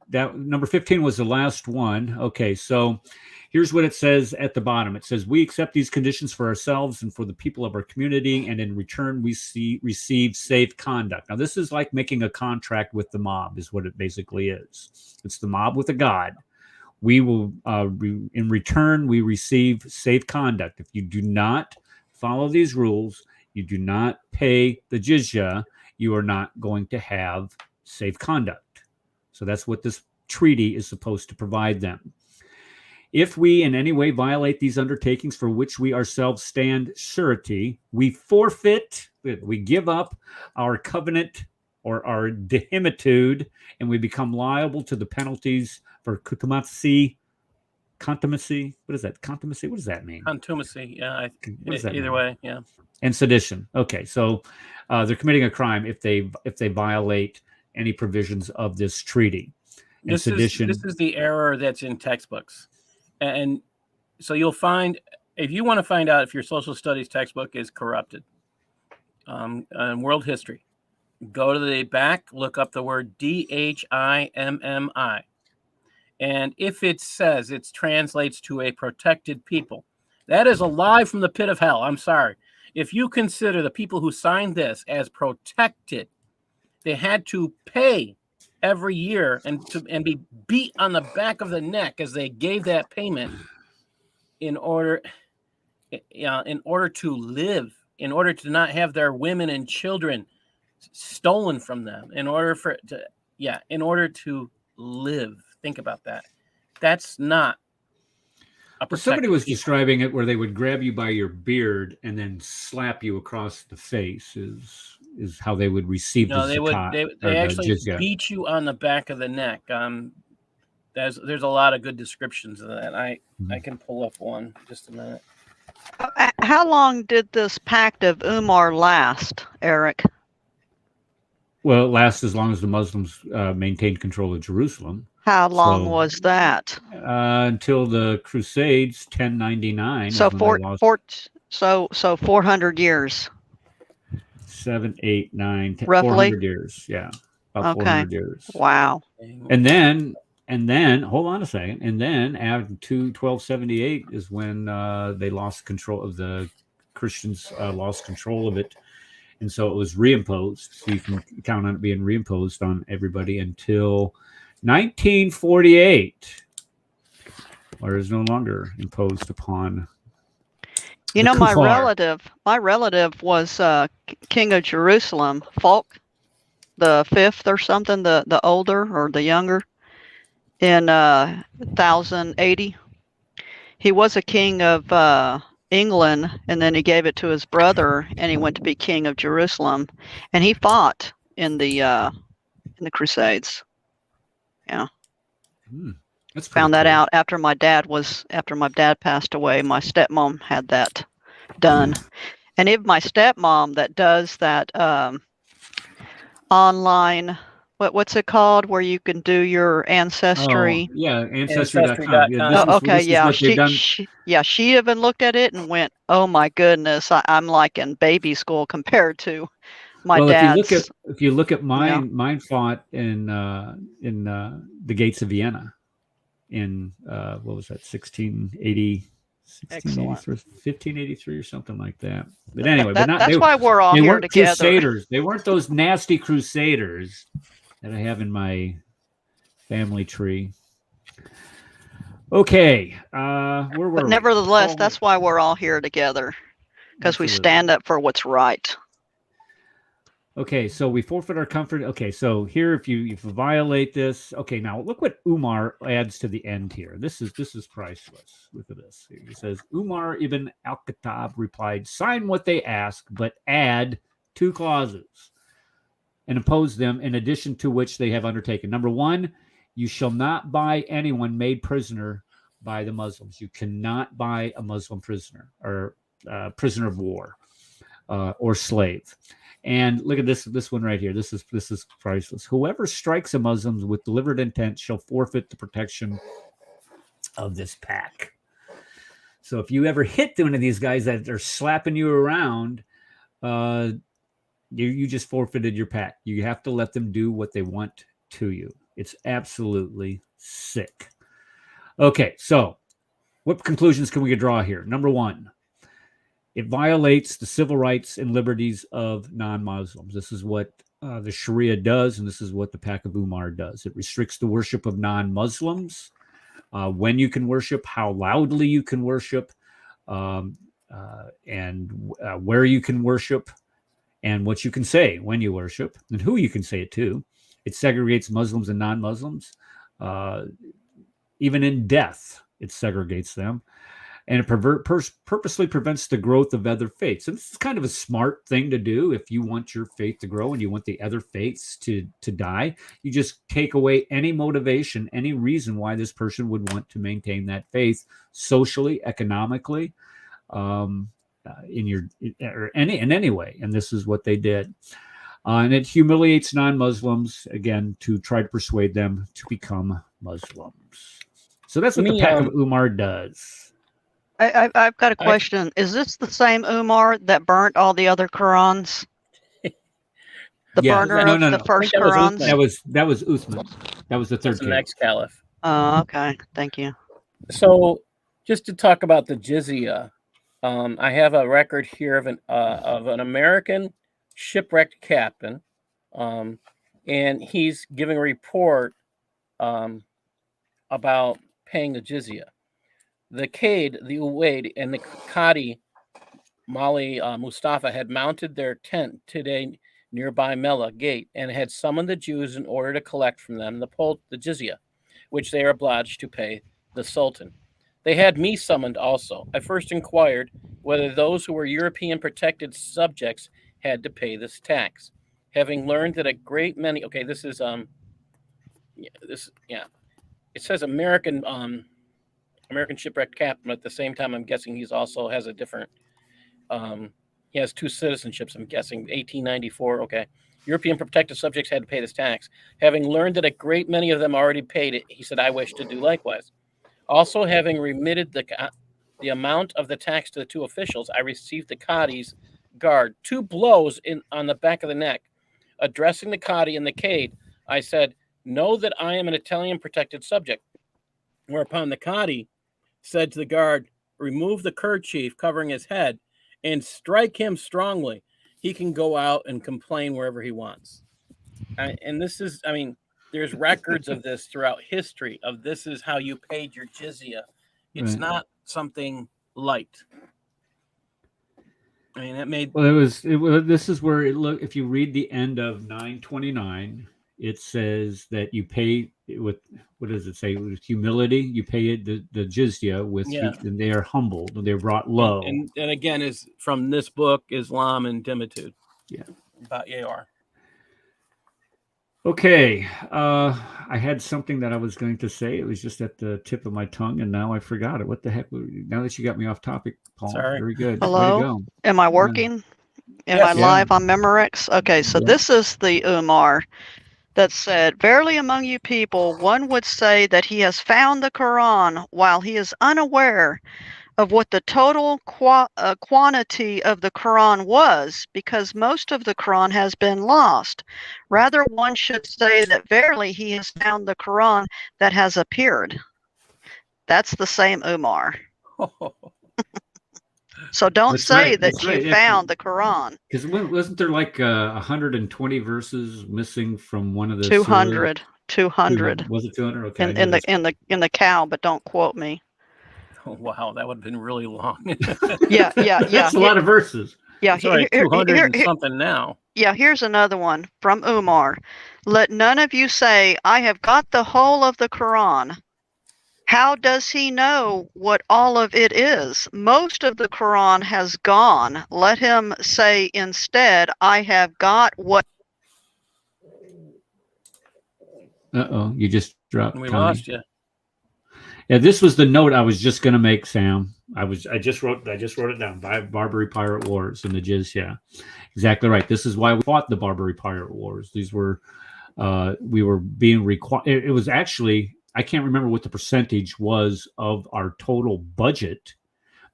that number 15 was the last one. Okay, so here's what it says at the bottom. It says, we accept these conditions for ourselves and for the people of our community, and in return, we receive safe conduct. Now, this is like making a contract with the mob, is what it basically is. It's the mob with a god. We will, in return, we receive safe conduct. If you do not follow these rules, you do not pay the jizya, you are not going to have safe conduct. So that's what this treaty is supposed to provide them. If we in any way violate these undertakings for which we ourselves stand surety, we forfeit, we give up our covenant or our dehimitude, and we become liable to the penalties for contumacy. What is that? Contumacy? What does that mean? Contumacy. Yeah. What does that Either mean? way. Yeah. And sedition. Okay, so they're committing a crime if they violate any provisions of this treaty. And This is the error that's in textbooks, and so you'll find, if you want to find out if your social studies textbook is corrupted, world history, go to the back, look up the word DHIMMI, and if it says it translates to a protected people, that is a lie from the pit of hell. I'm sorry. If you consider the people who signed this as protected, they had to pay every year and be beat on the back of the neck as they gave that payment in order to live, in order to not have their women and children stolen from them, in order to live. Think about that. That's not somebody was describing it where they would grab you by your beard and then slap you across the face is how they would receive the zakat. They actually beat you on the back of the neck. There's a lot of good descriptions of that. I can pull up one just a minute. How long did this Pact of Umar last, Eric? Well, it lasts as long as the Muslims maintained control of Jerusalem. How long was that? Until the Crusades, 1099. So 400 years. 7, 8, 9, 10, roughly 400 years. Yeah, about 400 years. Wow. And then hold on a second. And then after 1278 is when they lost control of the Christians, lost control of it. And so it was reimposed. So you can count on it being reimposed on everybody until 1948, where it is no longer imposed upon. You know, my relative was king of Jerusalem, Fulk the fifth or something, the older or the younger, in 1080. He was a king of England, and then he gave it to his brother, and he went to be king of Jerusalem, and he fought in the Crusades. Yeah. That's found that cool. out after my dad passed away. My stepmom had that done. And even my stepmom that does that online, what's it called, where you can do your ancestry? Oh, yeah, ancestry.com. Yeah, she even looked at it and went, "Oh my goodness, I'm like in baby school compared to my dad's." If you look at mine fought in the gates of Vienna in what was that, 1583 or something like that. But anyway, that's why we're all here together. Crusaders. They weren't those nasty crusaders that I have in my family tree. Okay, but nevertheless, that's why we're all here together, because we stand up for what's right. Okay, so we forfeit our comfort. Okay, so here, if you violate this, okay, now look what Umar adds to the end here. This is priceless. Look at this. He says, Umar ibn al-Khattab replied, "Sign what they ask, but add 2 clauses and impose them, in addition to which they have undertaken. Number 1, you shall not buy anyone made prisoner by the Muslims. You cannot buy a Muslim prisoner or prisoner of war or slave." And look at this one right here. This is priceless. Whoever strikes a Muslim with deliberate intent shall forfeit the protection of this pact. So if you ever hit one of these guys that are slapping you around, you just forfeited your pact. You have to let them do what they want to you. It's absolutely sick. Okay, so what conclusions can we draw here? Number 1. It violates the civil rights and liberties of non-Muslims. This is what the Sharia does, and this is what the Pact of Umar does. It restricts the worship of non-Muslims, when you can worship, how loudly you can worship. where you can worship and what you can say when you worship and who you can say it to. It segregates Muslims and non-Muslims. Even in death, it segregates them. And it purposely prevents the growth of other faiths. And this is kind of a smart thing to do if you want your faith to grow and you want the other faiths to die. You just take away any motivation, any reason why this person would want to maintain that faith socially, economically, in any way. And this is what they did. And it humiliates non-Muslims, again, to try to persuade them to become Muslims. So that's what the Pact of Umar does. I've got a question. Is this the same Umar that burnt all the other Qurans? The burner of the first Qurans? That was Uthman. That was the third the next caliph. Oh, okay. Thank you. So, just to talk about the jizya, I have a record here of an American shipwrecked captain, and he's giving a report about paying the jizya. The Cade, the Uwaid, and the Qadi, Mali Mustafa, had mounted their tent today nearby Mela gate and had summoned the Jews in order to collect from them the jizya, which they are obliged to pay the Sultan. They had me summoned also. I first inquired whether those who were European protected subjects had to pay this tax, having learned that a great many. Okay, this is It says American shipwrecked captain. At the same time, I'm guessing he's also has a different. He has two citizenships. I'm guessing 1894. Okay, European protected subjects had to pay this tax. Having learned that a great many of them already paid it, he said, "I wish to do likewise." Also, having remitted the amount of the tax to the two officials, I received the Qadi's guard 2 blows on the back of the neck. Addressing the Qadi and the Cade, I said, "Know that I am an Italian protected subject." Whereupon the Qadi said to the guard, "Remove the kerchief covering his head and strike him strongly. He can go out and complain wherever he wants." And this is, there's records of this throughout history of this is how you paid your jizya. It's not something light. This is where if you read the end of 929, it says that you pay with, what does it say? With humility, you pay the jizya with, and they are humbled, and they're brought low. And again, is from this book, Islam and Dimitude. Yeah. About Yar. Okay. I had something that I was going to say. It was just at the tip of my tongue, and now I forgot it. What the heck? Now that you got me off topic, Paul. Sorry. Very good. Hello? Way to go. Am I working? Am I live on Memorex? Okay, so this is the Umar that said, "Verily among you people, one would say that he has found the Quran while he is unaware of what the total quantity of the Quran was, because most of the Quran has been lost. Rather, one should say that verily he has found the Quran that has appeared." That's the same Umar. So don't say that you found the Quran. Because wasn't there like 120 verses missing from one of the 200. 200. Was it 200? Okay. In the cow, but don't quote me. Oh, wow, that would have been really long. Yeah. That's a lot of verses. Yeah, sorry, 200 and something now. Yeah, here's another one from Umar. "Let none of you say, I have got the whole of the Quran. How does he know what all of it is? Most of the Quran has gone. Let him say instead, I have got what." Uh-oh, you just dropped. We lost you. Yeah, this was the note I was just going to make, Sam. I just wrote it down. Barbary Pirate Wars and the jizya. Exactly right. This is why we fought the Barbary Pirate Wars. These were, we were being required. It was actually, I can't remember what the percentage was of our total budget,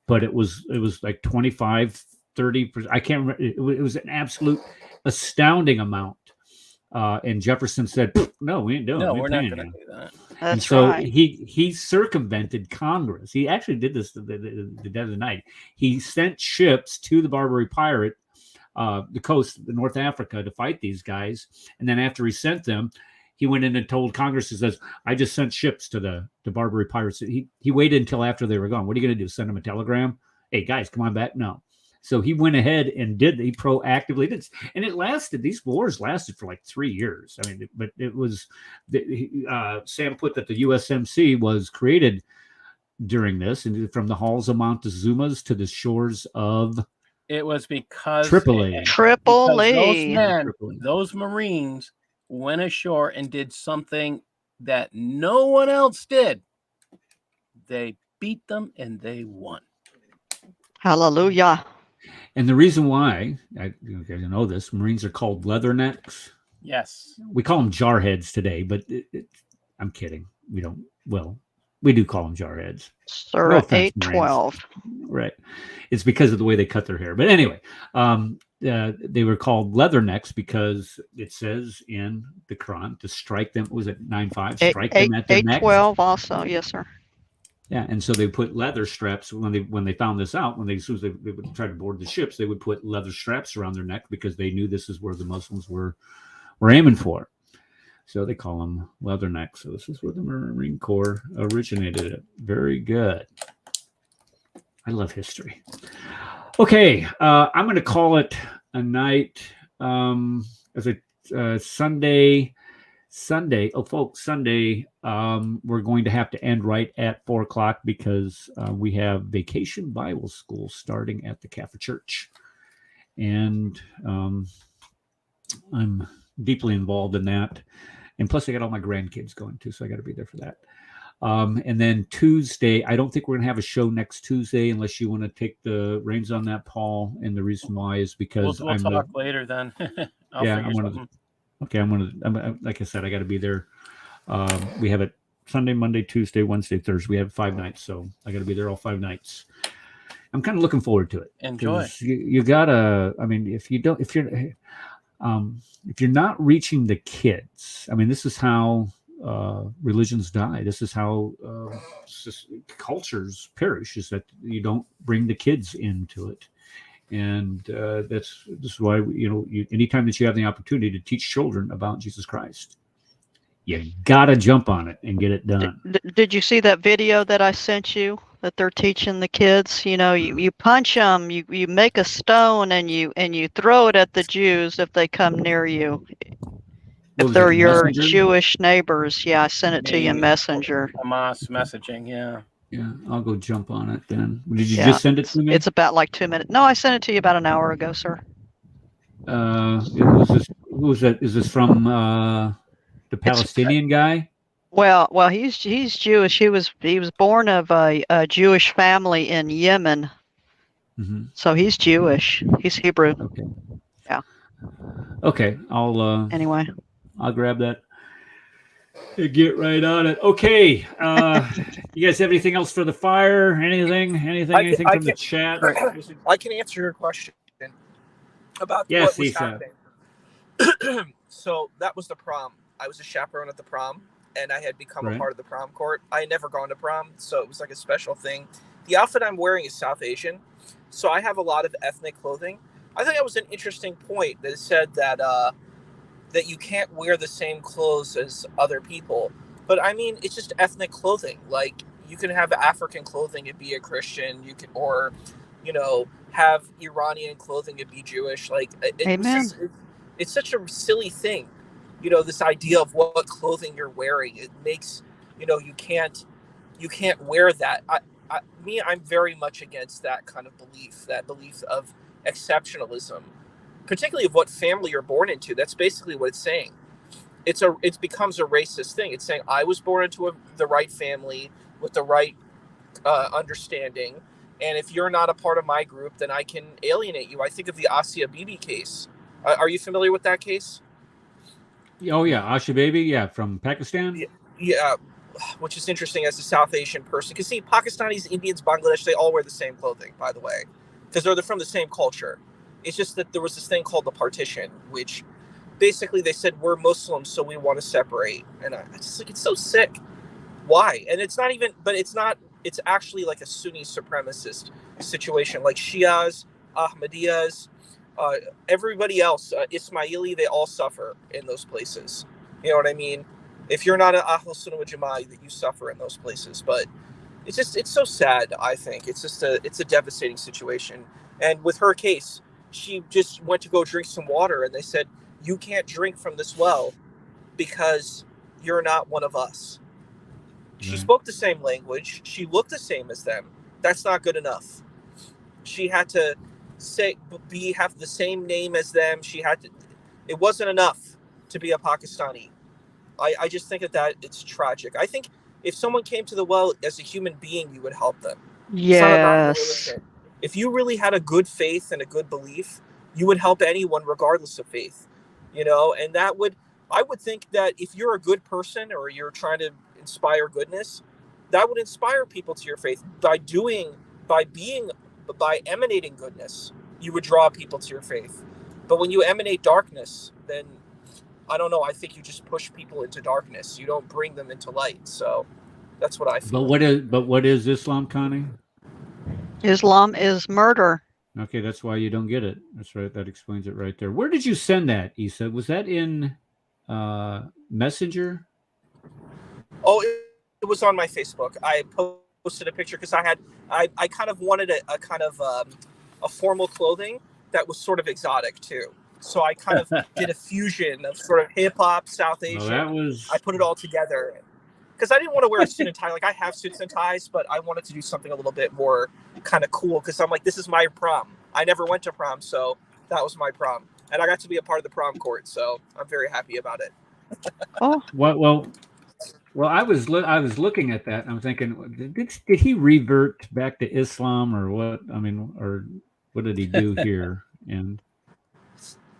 but it was like 25, 30%. I can't remember. It was an absolute astounding amount. And Jefferson said, "No, we ain't doing it. No, we're not going to do that." And so he circumvented Congress. He actually did this the dead of the night. He sent ships to the Barbary pirate, the coast, the North Africa, to fight these guys. And then after he sent them, he went in and told Congress, he says, "I just sent ships to the Barbary pirates." He waited until after they were gone. What are you going to do? Send them a telegram? hey guys, come on back. No. So he went ahead and he proactively did, and it lasted. These wars lasted for like 3 years. I mean, but it was Sam put that the USMC was created during this, and from the halls of Montezuma's to the shores of It was because Tripoli. those men, Tripoli. those Marines went ashore and did something that no one else did. They beat them and they won. Hallelujah. And the reason why, you guys know this, Marines are called leathernecks. Yes. We call them jarheads today, but I'm kidding. We don't. Well, we do call them jarheads. Sir, No offense, 812. Right. It's because of the way they cut their hair. But anyway, they were called leathernecks because it says in the Quran to strike them. Was it 9-5? Strike them at their neck. 812 also. Yes, sir. Yeah, and so they put leather straps when they found this out. As soon as they would try to board the ships, they would put leather straps around their neck because they knew this is where the Muslims were aiming for. So they call them leathernecks. So this is where the Marine Corps originated. Very good. I love history. Okay, I'm going to call it a night as a Sunday. Oh, folks, Sunday, we're going to have to end right at 4:00 because we have Vacation Bible School starting at the Catholic Church. And I'm deeply involved in that. And plus, I got all my grandkids going too, so I got to be there for that. And then Tuesday, I don't think we're going to have a show next Tuesday unless you want to take the reins on that, Paul. And the reason why is because we'll talk later then. I'm like I said, I got to be there. We have it Sunday, Monday, Tuesday, Wednesday, Thursday. We have 5 nights, so I got to be there all 5 nights. I'm kind of looking forward to it. Enjoy. You gotta. I mean, if you're not reaching the kids, I mean, this is how religions die. This is how cultures perish. Is that you don't bring the kids into it. And this is why anytime that you have the opportunity to teach children about Jesus Christ, you gotta jump on it and get it done. Did you see that video that I sent you that they're teaching the kids? You punch them, you make a stone, and you throw it at the Jews if they come near you. If they're your Jewish neighbors. Yeah, I sent it to you in Messenger. Hamas messaging, yeah. Yeah, I'll go jump on it then. Did you just send it to me? It's about like 2 minutes. No, I sent it to you about an hour ago, sir. Who is that? Is this from the Palestinian guy? Well, he's Jewish. He was born of a Jewish family in Yemen. Mm-hmm. So he's Jewish. He's Hebrew. Okay. Yeah. Okay, Anyway, I'll grab that. Get right on it. Okay. You guys have anything else for the fire? Anything from the chat? I can answer your question about what was happening. So that was the prom. I was a chaperone at the prom, and I had become a part of the prom court. I had never gone to prom, so it was like a special thing. The outfit I'm wearing is South Asian, so I have a lot of ethnic clothing. I think that was an interesting point that said that that you can't wear the same clothes as other people. But I mean, it's just ethnic clothing. Like, you can have African clothing and be a Christian. You can, or, have Iranian clothing and be Jewish. Like, it's such a silly thing. This idea of what clothing you're wearing. It makes, you can't wear that. I'm very much against that kind of belief, that belief of exceptionalism, particularly of what family you're born into. That's basically what it's saying. It becomes a racist thing. It's saying I was born into the right family with the right understanding, and if you're not a part of my group, then I can alienate you. I think of the Asia Bibi case. Are you familiar with that case? Oh yeah, Asha Bibi, yeah, from Pakistan. Yeah, which is interesting as a South Asian person. Because see, Pakistanis, Indians, Bangladesh, they all wear the same clothing, by the way, because they're from the same culture. It's just that there was this thing called the partition, which basically they said, we're Muslims, so we want to separate. And I just like, it's so sick. Why? And it's not even, but it's not, it's actually like a Sunni supremacist situation, like Shias, Ahmadiyas, everybody else, Ismaili, they all suffer in those places. You know what I mean? If you're not an Ahl Sunnah wal Jama'ah, that you suffer in those places. But it's so sad. I think it's a devastating situation. And with her case, she just went to go drink some water, and they said, you can't drink from this well because you're not one of us. She spoke the same language. She looked the same as them. That's not good enough. She had to have the same name as them. It wasn't enough to be a Pakistani. I just think that it's tragic. I think if someone came to the well as a human being, you would help them. It's not about the Yes. religion. If you really had a good faith and a good belief, you would help anyone regardless of faith. And I would think that if you're a good person or you're trying to inspire goodness, that would inspire people to your faith. By emanating goodness, you would draw people to your faith. But when you emanate darkness, then I don't know, I think you just push people into darkness. You don't bring them into light. So that's what I feel. But what is Islam, Connie? Islam is murder. Okay, that's why you don't get it. That's right. That explains it right there. Where did you send that, Isa? Was that in Messenger? Oh, it was on my Facebook. I posted a picture because I kind of wanted a kind of a formal clothing that was sort of exotic too. So I kind of did a fusion of sort of hip hop, South Asian. I put it all together because I didn't want to wear a suit and tie. Like, I have suits and ties, but I wanted to do something a little bit more kind of cool because I'm like, this is my prom. I never went to prom, so that was my prom, and I got to be a part of the prom court. So I'm very happy about it. Oh, well, I was looking at that and I'm thinking, did he revert back to Islam or what? I mean, or what did he do here? And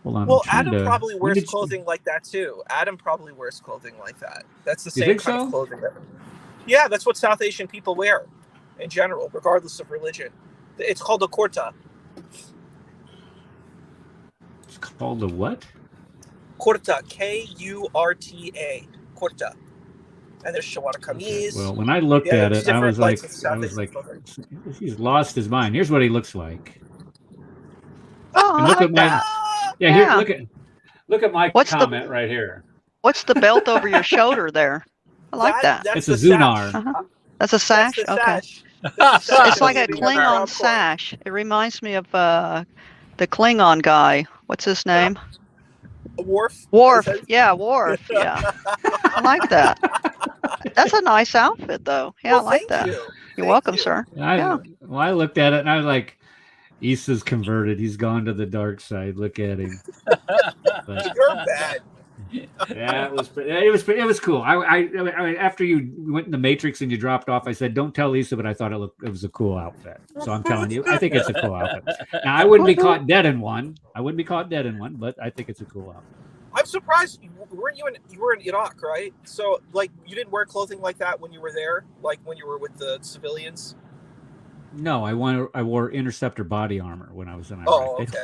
hold on. Well, Adam probably wears clothing like that too. Adam probably wears clothing like that. That's the same kind of clothing. Yeah, that's what South Asian people wear in general, regardless of religion. It's called a kurta. It's called a what? Kurta, Kurta. Kurta. And there's Shawara Kameez. Okay. Well, when I looked at it, I was like, he's lost his mind. Here's what he looks like. oh, Look at my yeah. Here, look at my comment right here. What's the belt over your shoulder there? I like that. It's a zunar. Uh-huh. That's a sash? That's the okay. sash. It's like a Klingon sash. It reminds me of the Klingon guy. What's his name? Worf. Worf. Yeah, Worf. Yeah. I like that. That's a nice outfit, though. Yeah, Well, I like thank that. you. You're welcome, sir. I looked at it and I was like, Issa's converted. He's gone to the dark side. Look at him. But, You're bad. yeah, it was cool. I after you went in the Matrix and you dropped off, I said, "Don't tell Issa," but I thought it was a cool outfit. So I'm telling you, I think it's a cool outfit. Now, I wouldn't be caught dead in one. But I think it's a cool outfit. I'm surprised. You were in Iraq, right? So, like, you didn't wear clothing like that when you were there, like when you were with the civilians. No, I wore interceptor body armor when I was in Iraq. Oh, okay.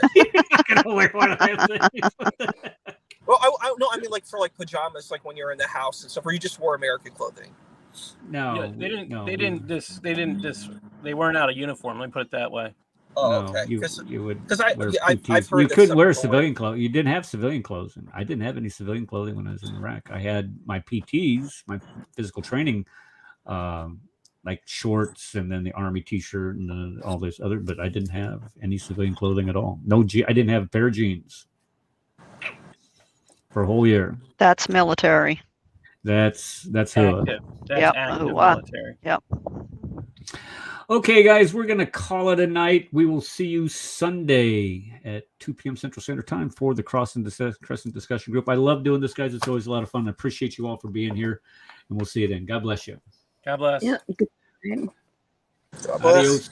I don't wear one of those things. Well, I mean, like, for like pajamas, like when you're in the house and stuff, or you just wore American clothing. No, they weren't out of uniform. Let me put it that way. Oh, no, okay. You would. Because I've heard you that could some wear people civilian clothing. You didn't have civilian clothing. I didn't have any civilian clothing when I was in Iraq. I had my PTs, my physical training, like shorts, and then the army T-shirt and all this other. But I didn't have any civilian clothing at all. I didn't have a pair of jeans for a whole year. That's military. That's Active. That's Yep. active Wow. military. Yep. Okay, guys, we're going to call it a night. We will see you Sunday at 2 p.m. Central Standard Time for the Crescent discussion group. I love doing this, guys. It's always a lot of fun. I appreciate you all for being here, and we'll see you then. God bless you. God bless. Yeah. God bless. Adios.